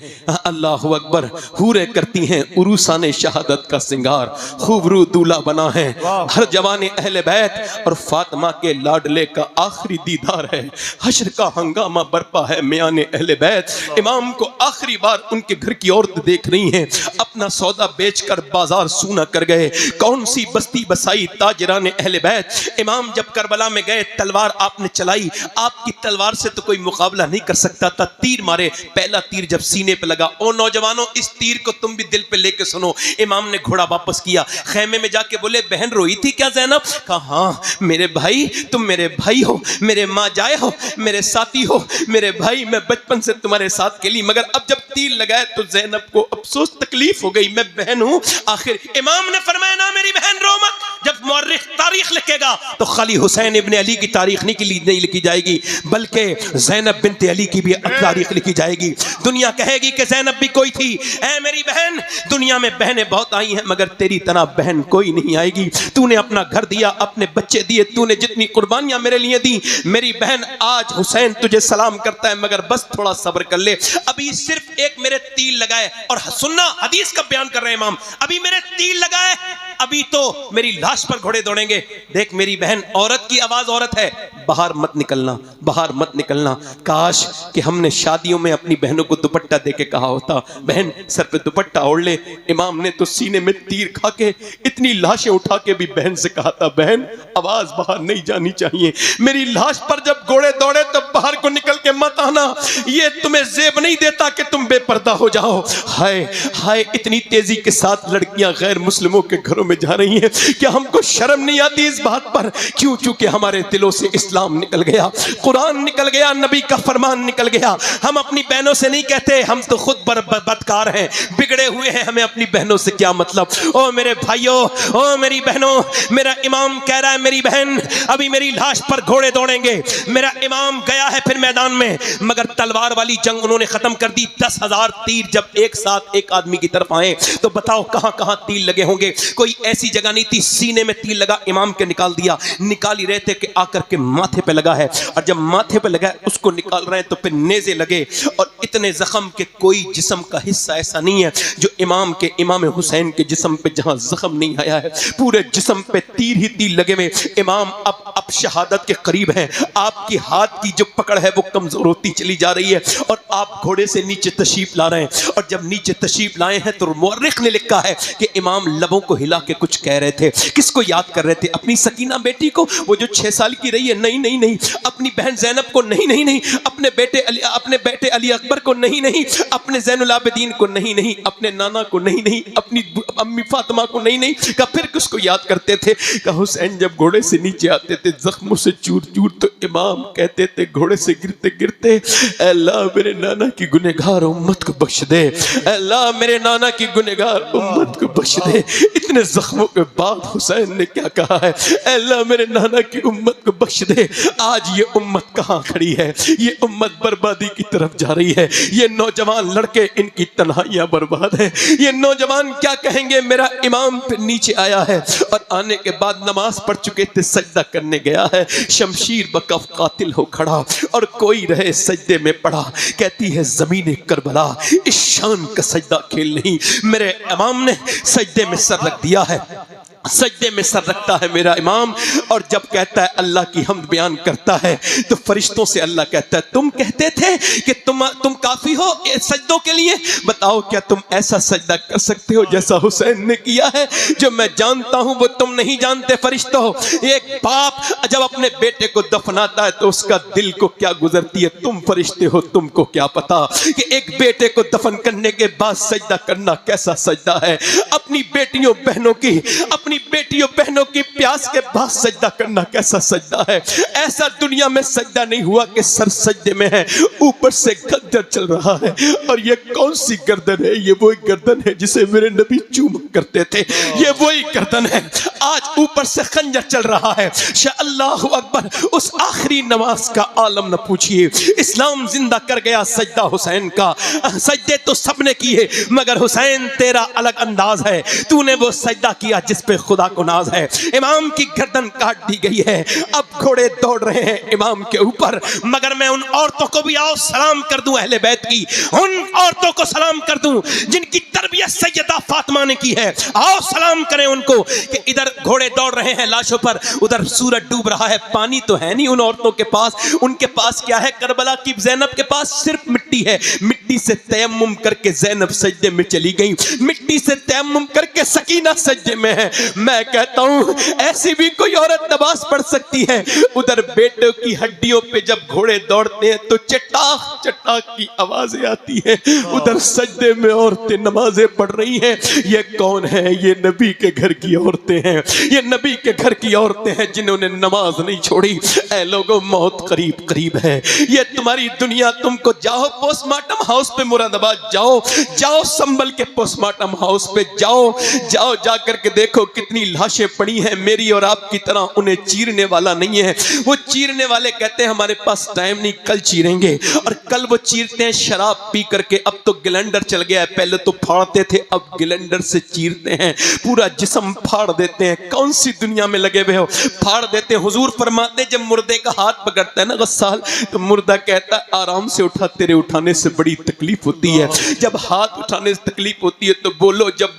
अल्लाहु अकबर, हूरे करती हैं उरूसाने शहादत का सिंगार, खूबरू दूल्हा बना है हर जवाने अहले बैत, और फातिमा के लाडले का आखिरी दीदार है, हश्र का हंगामा बरपा है मियाने अहले बैत। इमाम को आखिरी बार उनके घर की औरत देख रही हैं, अपना सौदा बेचकर बाजार सूना कर गए, कौन सी बस्ती बसाई ताजरान अहले बैत। इमाम जब करबला में गए, तलवार आपने चलाई, आपकी तलवार से तो कोई मुकाबला नहीं कर सकता था, तीर मारे, पहला तीर जब सीने पे लगा, ओ नौजवानों इस तीर को तुम भी दिल पे लेके सुनो। इमाम ने घोड़ा वापस किया, खेमे में जाके बोले बहन रोई थी क्या ज़ैनब? कहा हाँ मेरे भाई, तुम मेरे भाई हो, मेरे माँ जाए हो, मेरे साथी हो, मेरे भाई, मैं बचपन से तुम्हारे साथ खेली, मगर अब जब तीर लगाए तो ज़ैनब को अफसोस तकलीफ हो गई, मैं बहन हूं। आखिर इमाम ने फरमाया ना मेरी बहन रो मत, जब मौर्रिख तारीख लिखेगा तो खाली हुसैन इब्न अली की तारीख नहीं लिखी जाएगी, बल्कि ज़ैनब बिन्त अली की भी तारीख लिखी जाएगी। दुनिया कहेगी कि ज़ैनब भी कोई थी। ऐ मेरी बहन, दुनिया में बहनें बहुत आई हैं, मगर तेरी तरह बहन कोई नहीं आएगी। तूने अपना घर दिया, अपने बच्चे दिए, तूने जितनी कुर्बानियां मेरे लिए दी, मेरी बहन आज हुसैन तुझे सलाम करता है, मगर बस थोड़ा सब्र कर ले, अभी सिर्फ एक मेरे तीर लगाए। और सुनना, हदीस का बयान कर रहे हैं इमाम, अभी मेरे तीर लगाए, अभी तो मेरी लाश पर घोड़े दौड़ेंगे। देख मेरी बहन, औरत की आवाज औरत है, बाहर मत निकलना, बाहर मत निकलना। काश कि हमने शादियों में अपनी बहनों को दुपट्टा दे के कहा होता, बहन सर पे दुपट्टा ओढ़ ले। इमाम ने तो सीने में तीर खा के इतनी लाशें उठा के भी बहन से कहा था, बहन आवाज बाहर नहीं जानी चाहिए, मेरी लाश पर जब घोड़े दौड़े तब बाहर को निकल के मत आना, ये तुम्हें जेब नहीं देता कि तुम बेपर्दा हो जाओ। हाय हाय, इतनी तेजी के साथ लड़कियां गैर मुस्लिमों के घरों में जा रही हैं, क्या हमको शर्म नहीं आती इस बात पर? क्यों? चूंकि हमारे दिलों से इस्लाम निकल गया, कुरान निकल गया, नबी का फरमान निकल गया। हम अपनी बहनों से नहीं कहते, हम तो खुद बदकार हैं, बिगड़े हुए हैं, हमें अपनी बहनों से क्या मतलब? ओ मेरे भाइयों, ओ मेरी बहनों, मेरा इमाम कह रहा है मेरी बहन अभी मेरी लाश पर घोड़े दौड़ेंगे। मेरा इमाम गया है फिर मैदान में, मगर तलवार वाली जंग उन्होंने खत्म कर दी। 10,000 तीर जब एक साथ एक आदमी की तरफ आए तो बताओ कहां कहां तीर लगे होंगे? कोई ऐसी जगह नहीं थी, सीने में तीर लगा, इमाम के निकाल दिया। निकाल ही रहे थे कि आकर के माथे पे लगा है, और जब माथे पे लगा उसको निकाल रहे हैं तो फिर नेज़े लगे, और इतने जख्म के कोई जिस्म का हिस्सा ऐसा नहीं है जो इमाम हुसैन के जिस्म पे जहां जख्म नहीं आया है, पूरे जिस्म पे तीर ही तीर लगे हुए। इमाम अब शहादत के करीब हैं, आपकी हाथ की जो पकड़ है वो कमजोर होती चली जा रही है, और आप घोड़े से नीचे तशरीफ ला रहे हैं। और जब नीचे तशरीफ लाए हैं तो मुअर्रिख ने लिखा है कि इमाम लबों को हिला के कुछ कह रहे थे। किसको याद कर रहे थे? अपनी सकीना बेटी को, वो जो 6 साल की रही है? नहीं नहीं नहीं। अपनी बहन ज़ैनब को? नहीं नहीं नहीं। अपने बेटे अली अकबर को? नहीं नहीं। अपने ज़ैनुल आबिदीन को? नहीं नहीं। अपने नाना को? नहीं नहीं। अपनी अम्मी फातिमा को? नहीं नहीं। का फिर किसको याद करते थे? का हुसैन जब घोड़े से नीचे आते थे जख्मों से चूर चूर, तो इमाम कहते थे घोड़े से गिरते गिरते, अल्लाह मेरे नाना की गुनहगार उम्मत को बख्श दे, अल्लाह मेरे नाना की गुनहगार उम्मत को बख्श दे। इतने जख्मों के बाद हुसैन ने क्या कहा है? अल्लाह मेरे नाना की उम्मत को बख्श दे। आज ये उम्मत कहाँ खड़ी है? ये उम्मत बर्बादी की तरफ जा रही है। ये नौजवान लड़के, इनकी तन्हाइयां बर्बाद है। ये नौजवान क्या कहेंगे? मेरा इमाम फिर नीचे आया है, और आने के बाद नमाज पढ़ चुके थे, सजदा करने गया है, शमशीर बकफ कातिल हो खड़ा, और कोई रहे सजदे में पड़ा। कहती है ज़मीन करबला इस शान का सजदा खेल नहीं। मेरे इमाम ने सजदे में सर रख दिया है, सजदे में सर रखता है मेरा इमाम, और जब कहता है अल्लाह की हमद बयान करता है तो फरिश्तों से अल्लाह कहता है तुम कहते थे कि तुम काफी हो सजदों के लिए, बताओ क्या तुम ऐसा सजदा कर सकते हो जैसा हुसैन ने किया है? जो मैं जानता हूं वो तुम नहीं जानते फरिश्तों। एक बाप जब अपने बेटे को दफनाता है तो उसका दिल को क्या गुजरती है, तुम फरिश्ते हो, तुमको क्या पता कि एक बेटे को दफन करने के बाद सजदा करना कैसा सजदा है। अपनी बेटियों बहनों की प्यास के बाद सजदा करना कैसा सजदा है। ऐसा दुनिया में सजदा नहीं हुआ कि सर सजदे में है, ऊपर से खंजर चल रहा है। और ये कौन सी गर्दन है? ये वही गर्दन है जिसे मेरे नबी चूमा करते थे, ये वही गर्दन है। आज ऊपर से खंजर चल रहा है। अल्लाह अकबर। उस आखिरी नमाज का आलम न पूछिए। इस्लाम जिंदा कर गया सजदा हुसैन का। सजदे तो सबने किए मगर हुसैन तेरा अलग अंदाज है, तूने वो सजदा किया जिस पे खुदा को नाज है। इमाम की गर्दन काट दी गई है, अब घोड़े दौड़ रहे हैं इमाम के ऊपर। मगर मैं उन औरतों को भी आओ सलाम कर दूं, अहले बैत की उन औरतों को सलाम कर दूं जिनकी तरबियत सैयदा फातिमा ने की है। आओ सलाम करें उनको कि इधर घोड़े दौड़ रहे हैं लाशों पर, उधर सूरज डूब रहा है, पानी तो है नहीं उन औरतों के पास। उनके पास क्या है? करबला की ज़ैनब के पास सिर्फ मिट्टी है। मिट्टी से तयम्मुम करके ज़ैनब सजदे में चली गई, मिट्टी से तयम्मुम करके सकीना सजदे में है। मैं कहता हूं ऐसी भी कोई औरत नमाज पढ़ सकती है। उधर बेटों की हड्डियों पे जब घोड़े दौड़ते हैं तो चटाक चटाक की आवाजें आती हैं, उधर सजदे में औरतें नमाजें पढ़ रही हैं। ये कौन है? ये नबी के घर की औरतें हैं, ये नबी के घर की औरतें हैं जिन्होंने नमाज नहीं छोड़ी। ऐ लोगों, मौत करीब करीब है। ये तुम्हारी दुनिया, तुमको जाओ पोस्टमार्टम हाउस पे मुरादाबाद जाओ संभल के पोस्टमार्टम हाउस पे जाओ जाकर के देखो कितनी लाशें पड़ी हैं मेरी और आपकी तरह। उन्हें चीरने वाला नहीं है। वो चीरने वाले कहते हैं हमारे पास टाइम नहीं, कल चीरेंगे। और कल वो चीरते हैं शराब पी करके। अब तो ग्लेंडर चल गया है, पहले तो फाड़ते थे, अब ग्लेंडर से चीरते हैं, पूरा जिस्म फाड़ देते हैं। कौन सी दुनिया में लगे हुए हो? फाड़ देते हैं। हुजूर फरमाते जब मुर्दे का हाथ पकड़ता है ना गस्साल, तो मुर्दा कहता है आराम से उठा, तेरे उठाने से बड़ी तकलीफ होती है। जब हाथ उठाने से तकलीफ होती है तो बोलो। जब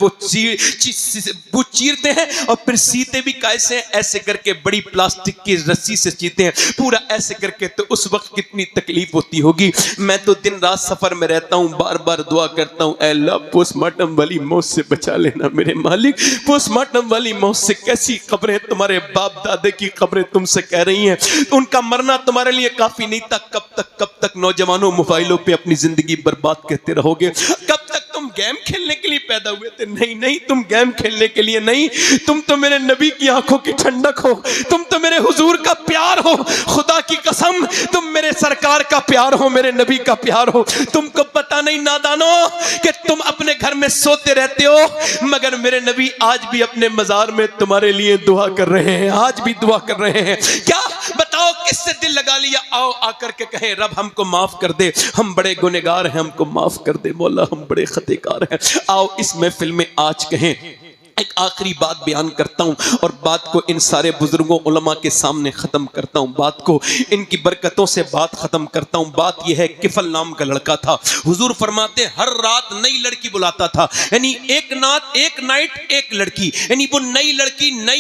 वो चीरते हैं और फिर सीते भी कैसे ऐसे करके, बड़ी प्लास्टिक की रस्सी से चीरते हैं पूरा ऐसे करके, तो उस वक्त कितनी तकलीफ होती होगी। मैं तो दिन रात सफर में रहता हूं, बार बार दुआ करता हूं, ऐ अल्लाह पोस्टमार्टम वाली मौत से बचा लेना मेरे मालिक। पोस्टमार्टम वाली मौत से कैसी खबरें तुम्हारे बाप दादे की खबरें तुमसे कह रही हैं, उनका मरना तुम्हारे लिए काफी नहीं था। कब तक नौजवानों मोबाइलों पे अपनी जिंदगी बर्बाद कहते रहोगे? कब तक तुम गेम खेलने के लिए पैदा हुए थे? नहीं, तुम गेम खेलने के लिए नहीं, तुम तो मेरे नबी की आंखों की ठंडक हो, तुम तो मेरे हुजूर का प्यार हो। खुदा की कसम, तुम मेरे सरकार का प्यार हो, मेरे नबी का प्यार हो। तुमको पता नहीं नादानो कि तुम अपने घर में सोते रहते हो, मगर मेरे नबी आज भी अपने मजार में तुम्हारे लिए दुआ कर रहे हैं, आज भी दुआ कर रहे हैं। क्या बताओ किससे दिल लगा लिया? आओ आकर के कहें रब हमको माफ कर दे, हम बड़े गुनहगार हैं, हमको माफ कर दे मौला, हम बड़े खतेकार हैं। आओ इस महफिल में आज कहें। एक आखिरी बात बयान करता हूं और बात को इन सारे बुजुर्गों उलमा के सामने खत्म करता हूं, बात को इनकी बरकतों से बात खत्म करता हूं। बात यह है, किफल नाम का लड़का था। हुजूर फरमाते हर रात नई लड़की बुलाता था, यानी एक नाइट एक लड़की, यानी वो नई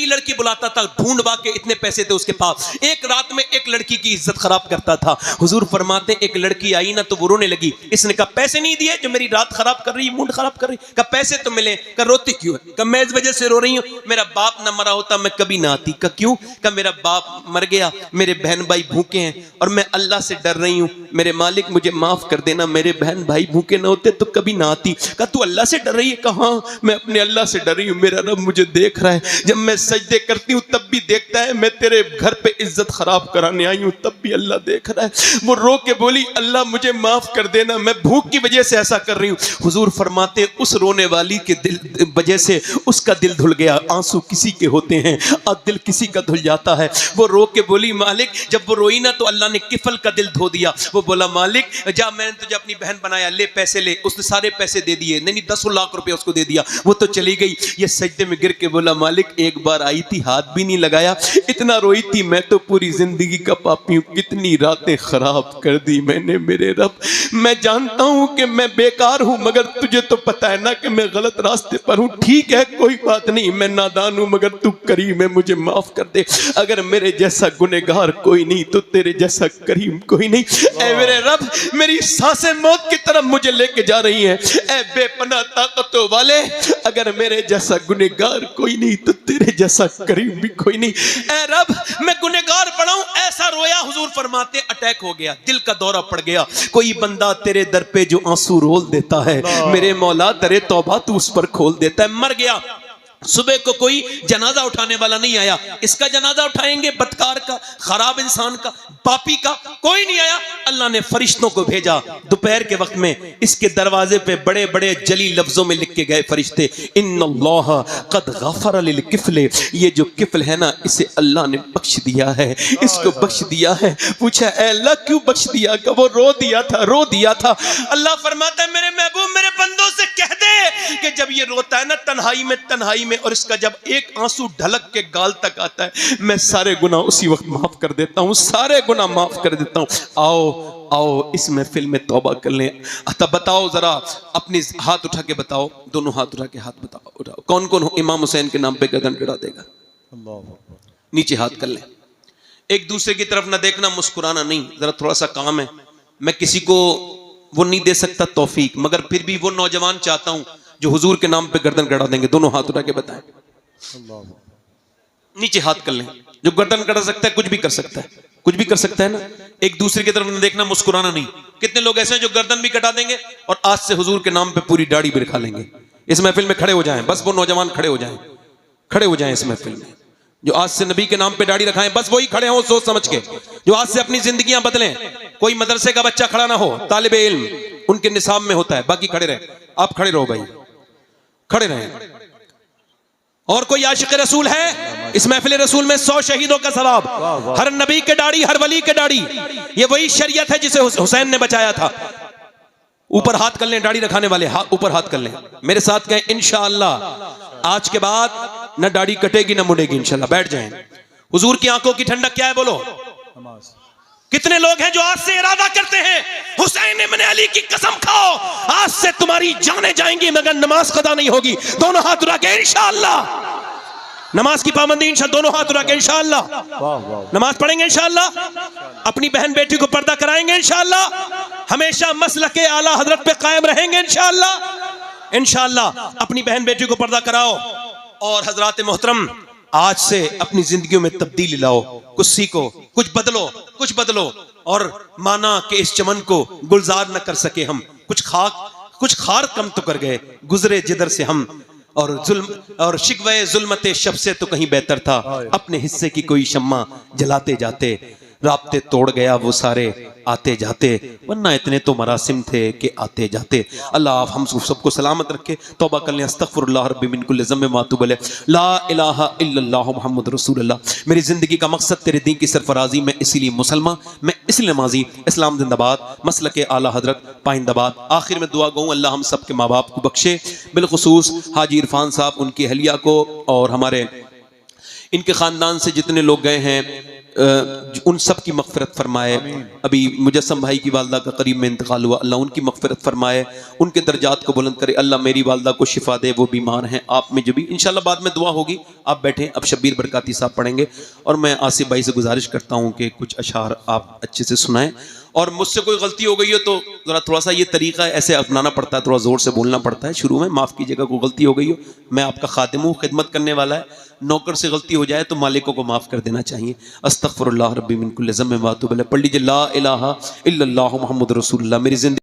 लड़की बुलाता था। ढूंढवा के इतने पैसे थे उसके पास, एक रात में एक लड़की की इज्जत खराब करता था। हुजूर फरमाते एक लड़की आई ना तो वो रोने लगी। इसने कहा पैसे नहीं दिए जो मेरी रात खराब कर रही, मूड खराब कर रही। कहा पैसे तो मिले। कहा रोती क्यों है? कहा मैं इस वजह से रो रही हूं, मेरा बाप ना मरा होता मैं कभी ना आती। कहा क्यों? कहा मेरा बाप मर गया, मेरे बहन भाई भूखे हैं और मैं अल्लाह से डर रही हूं, मेरे मालिक मुझे माफ कर देना, मेरे बहन भाई भूखे ना होते तो कभी ना आती। कहा तू अल्लाह से डर रही है? कहा हाँ, मैं अपने अल्लाह से डर रही हूं, मेरा रब मुझे देख रहा है, जब मैं सजदे करती हूं तब भी देखता है, मैं तेरे घर पे इज्जत खराब कराने आई हूं तब भी अल्लाह देख रहा है। वो रो के बोली अल्लाह मुझे माफ कर देना, मैं भूख की वजह से ऐसा कर रही हूं। हुजूर फरमाते उस रोने वाली के दिल वजह से उसका दिल धुल गया। आंसू किसी के होते हैं और दिल किसी का धुल जाता है। वो रो के बोली मालिक, जब वो रोई ना तो अल्लाह ने किफल का दिल धो दिया। वो बोला मालिक जा, मैंने तुझे अपनी बहन बनाया, ले पैसे ले। उसने सारे पैसे दे दिए, नहीं 10 लाख रुपए उसको दे दिया, वो तो चली गई। ये सजदे में गिर के बोला मालिक एक बार आई थी, हाथ भी नहीं लगाया, इतना रोई थी, मैं तो पूरी जिंदगी का पापी हूं, कितनी रातें खराब कर दी मैंने मेरे रब। मैं जानता हूं कि मैं बेकार हूं, मगर तुझे तो पता है ना कि मैं गलत रास्ते पर हूं। ठीक है कोई कोई बात नहीं, मैं नादान हूं मगर तू करीम है, मुझे माफ कर दे। अगर मेरे जैसा गुनहगार कोई नहीं तो तेरे जैसा करीम कोई नहीं। ऐ मेरे रब, मेरी सांसें मौत की तरफ मुझे लेके जा रही हैं। ऐ बेपनाह ताकतों वाले, अगर मेरे जैसा गुनहगार कोई नहीं तो तेरे जैसा करीम भी कोई नहीं। ऐ रब, मैं गुनहगार पड़ा हूं, ऐसा रोया, हुजूर फरमाते अटैक हो गया, दिल का दौरा पड़ गया। कोई बंदा तेरे दर पे जो आंसू रोल देता है, मेरे मौला दरे तौबा तू उस पर खोल देता है। मर गया, सुबह को कोई जनाजा उठाने वाला नहीं आया। इसका जनाजा उठाएंगे, बदकार का, खराब इंसान का, पापी का, कोई नहीं आया। अल्लाह ने फरिश्तों को भेजा। दोपहर के वक्त में इसके दरवाजे पे बड़े बड़े जली लफ्जों में लिख के गए फरिश्ते, इन्नल्लाह कद गफर लिल किफले, ये जो किफल है ना, इसे अल्लाह ने बख्श दिया है, इसको बख्श दिया है। पूछा ऐ अल्लाह क्यों बख्श दिया? का वो रो दिया था। अल्लाह फरमाता है मेरे महबूब मेरे बंदों से कह दे कि जब ये रोता है ना तन्हाई में, और इसका जब एक आंसू ढलक के गाल तक आता है, मैं सारे गुनाह उसी वक्त माफ कर देता हूं, सारे गुनाह माफ कर देता हूं। आओ इस महफिल में तौबा कर लें। तब बताओ जरा, अपनी हाथ उठा के बताओ, दोनों हाथ उठा के हाथ बताओ, उठाओ, कौन कौन इमाम हुसैन के नाम पे गर्दन गिरा देगा? नीचे हाथ कर लें। एक दूसरे की तरफ ना देखना, मुस्कुराना नहीं, जरा थोड़ा सा काम है। मैं किसी को वो नहीं दे सकता तौफीक, मगर फिर भी वो नौजवान चाहता हूं जो हुजूर के नाम पे गर्दन गड़ा देंगे। दोनों हाथ उठा के बताएं, नीचे हाथ कर लें। जो गर्दन गड़ा सकता है कुछ भी कर सकता है, कुछ भी कर सकता है ना। एक दूसरे की तरफ न देखना, मुस्कुराना नहीं। कितने लोग ऐसे हैं जो गर्दन भी कटा देंगे और आज से हुजूर के नाम पे पूरी दाढ़ी भी रखा लेंगे। इस महफिल में खड़े हो जाएं, बस वो नौजवान खड़े हो जाएं इस महफिल में, जो आज से नबी के नाम पे दाढ़ी रखाएं, बस वही खड़े हो सोच समझ के, जो आज से अपनी जिंदगियां बदलें। कोई मदरसे का बच्चा खड़ा ना हो, तालिबे इल्म उनके निसाब में होता है, बाकी खड़े रहे। आप खड़े रहो भाई, खड़े रहें। और कोई आशिक रसूल है इस महफिल रसूल में? 100 शहीदों का सवाब, हर नबी के दाढ़ी, हर वली के दाढ़ी। ये वही शरीयत है जिसे हुसैन ने बचाया था। ऊपर हाथ कर लें, दाढ़ी रखाने वाले ऊपर हाथ कर लें, मेरे साथ कहें इंशाअल्लाह आज के बाद न दाढ़ी कटेगी न मुड़ेगी इंशाअल्लाह। बैठ जाएं। हुजूर की आंखों की ठंडक क्या है बोलो? कितने लोग हैं जो आज से इरादा करते हैं हुसैन इब्न अली की कसम खाओ आज से तुम्हारी जानें जाएंगी मगर नमाज कदा नहीं होगी। दोनों हाथ उठा के इंशाअल्लाह नमाज की पाबंदी इंशाअल्लाह, दोनों हाथ उठा के इंशाअल्लाह नमाज पढ़ेंगे इंशाअल्लाह, अपनी बहन बेटी को पर्दा कराएंगे इंशाअल्लाह, हमेशा मसलके आला हजरत पे कायम रहेंगे इंशाअल्लाह। इंशाअल्लाह अपनी बहन बेटी को पर्दा कराओ और हजरात मोहतरम आज से अपनी जिंदगियों में तब्दीली लाओ, कुछ सीखो, कुछ बदलो और माना कि इस चमन को गुलजार न कर सके हम, कुछ खार कम तो कर गए, गुजरे जिधर से हम, और जुल्म और शिकवे जुल्मते शब से तो कहीं बेहतर था, अपने हिस्से की कोई शम्मा जलाते जाते, राब्ते तोड़ गया वो सारे आते जाते, वरना इतने तो मरासिम थे कि आते जाते। अल्लाह आप हम सबको सलामत रखे। तौबा कर लें। अस्तगफिरुल्लाह रब्बी मिन कुल्लि ज़म्बिन व अतूबु इलैह। ला इलाहा इल्लल्लाह मुहम्मदुर रसूलुल्लाह। मेरी जिंदगी का मकसद तेरे दीन की सरफराजी, मैं इसीलिए मुसलमान, मैं इसलिए नमाजी, इस्लाम जिंदाबाद, मसलके आला हजरत पाइंदाबाद। आखिर में दुआ गऊँ अल्लाह हम सब के माँ बाप को बख्शे, बिलखुसूस हाजी इरफान साहब, उनकी अहलिया को और हमारे इनके ख़ानदान से जितने लोग गए हैं उन सब की मग़फ़िरत फरमाए। अभी मुजस्सम भाई की वालदा का करीब में इंतकाल हुआ, अल्लाह उनकी मग़फ़िरत फरमाए, उनके दर्जात को बुलंद करे। अल्लाह मेरी वालदा को शिफा दे, वो बीमार हैं, आप में जो भी इंशाल्लाह बाद में दुआ होगी। आप बैठें, अब शब्बीर बरकाती साहब पढ़ेंगे और मैं आसिफ भाई से गुजारिश करता हूँ कि कुछ अशार आप अच्छे से सुनाएं। और मुझसे कोई गलती हो गई हो तो ज़रा थोड़ा सा ये तरीका ऐसे अपनाना पड़ता है, थोड़ा ज़ोर से बोलना पड़ता है शुरू में, माफ़ कीजिएगा कोई गलती हो गई हो। मैं आपका खादिम हूँ, खिदमत करने वाला है, नौकर से गलती हो जाए तो मालिकों को माफ़ कर देना चाहिए। अस्तगफिरुल्लाह रब्बी मिन कुल्लि ज़म्बिन व अतूबु इलैह। पढ़ लीजिए ला इलाहा इल्लल्लाह मुहम्मदुर रसूलुल्लाह। मेरी जिंदगी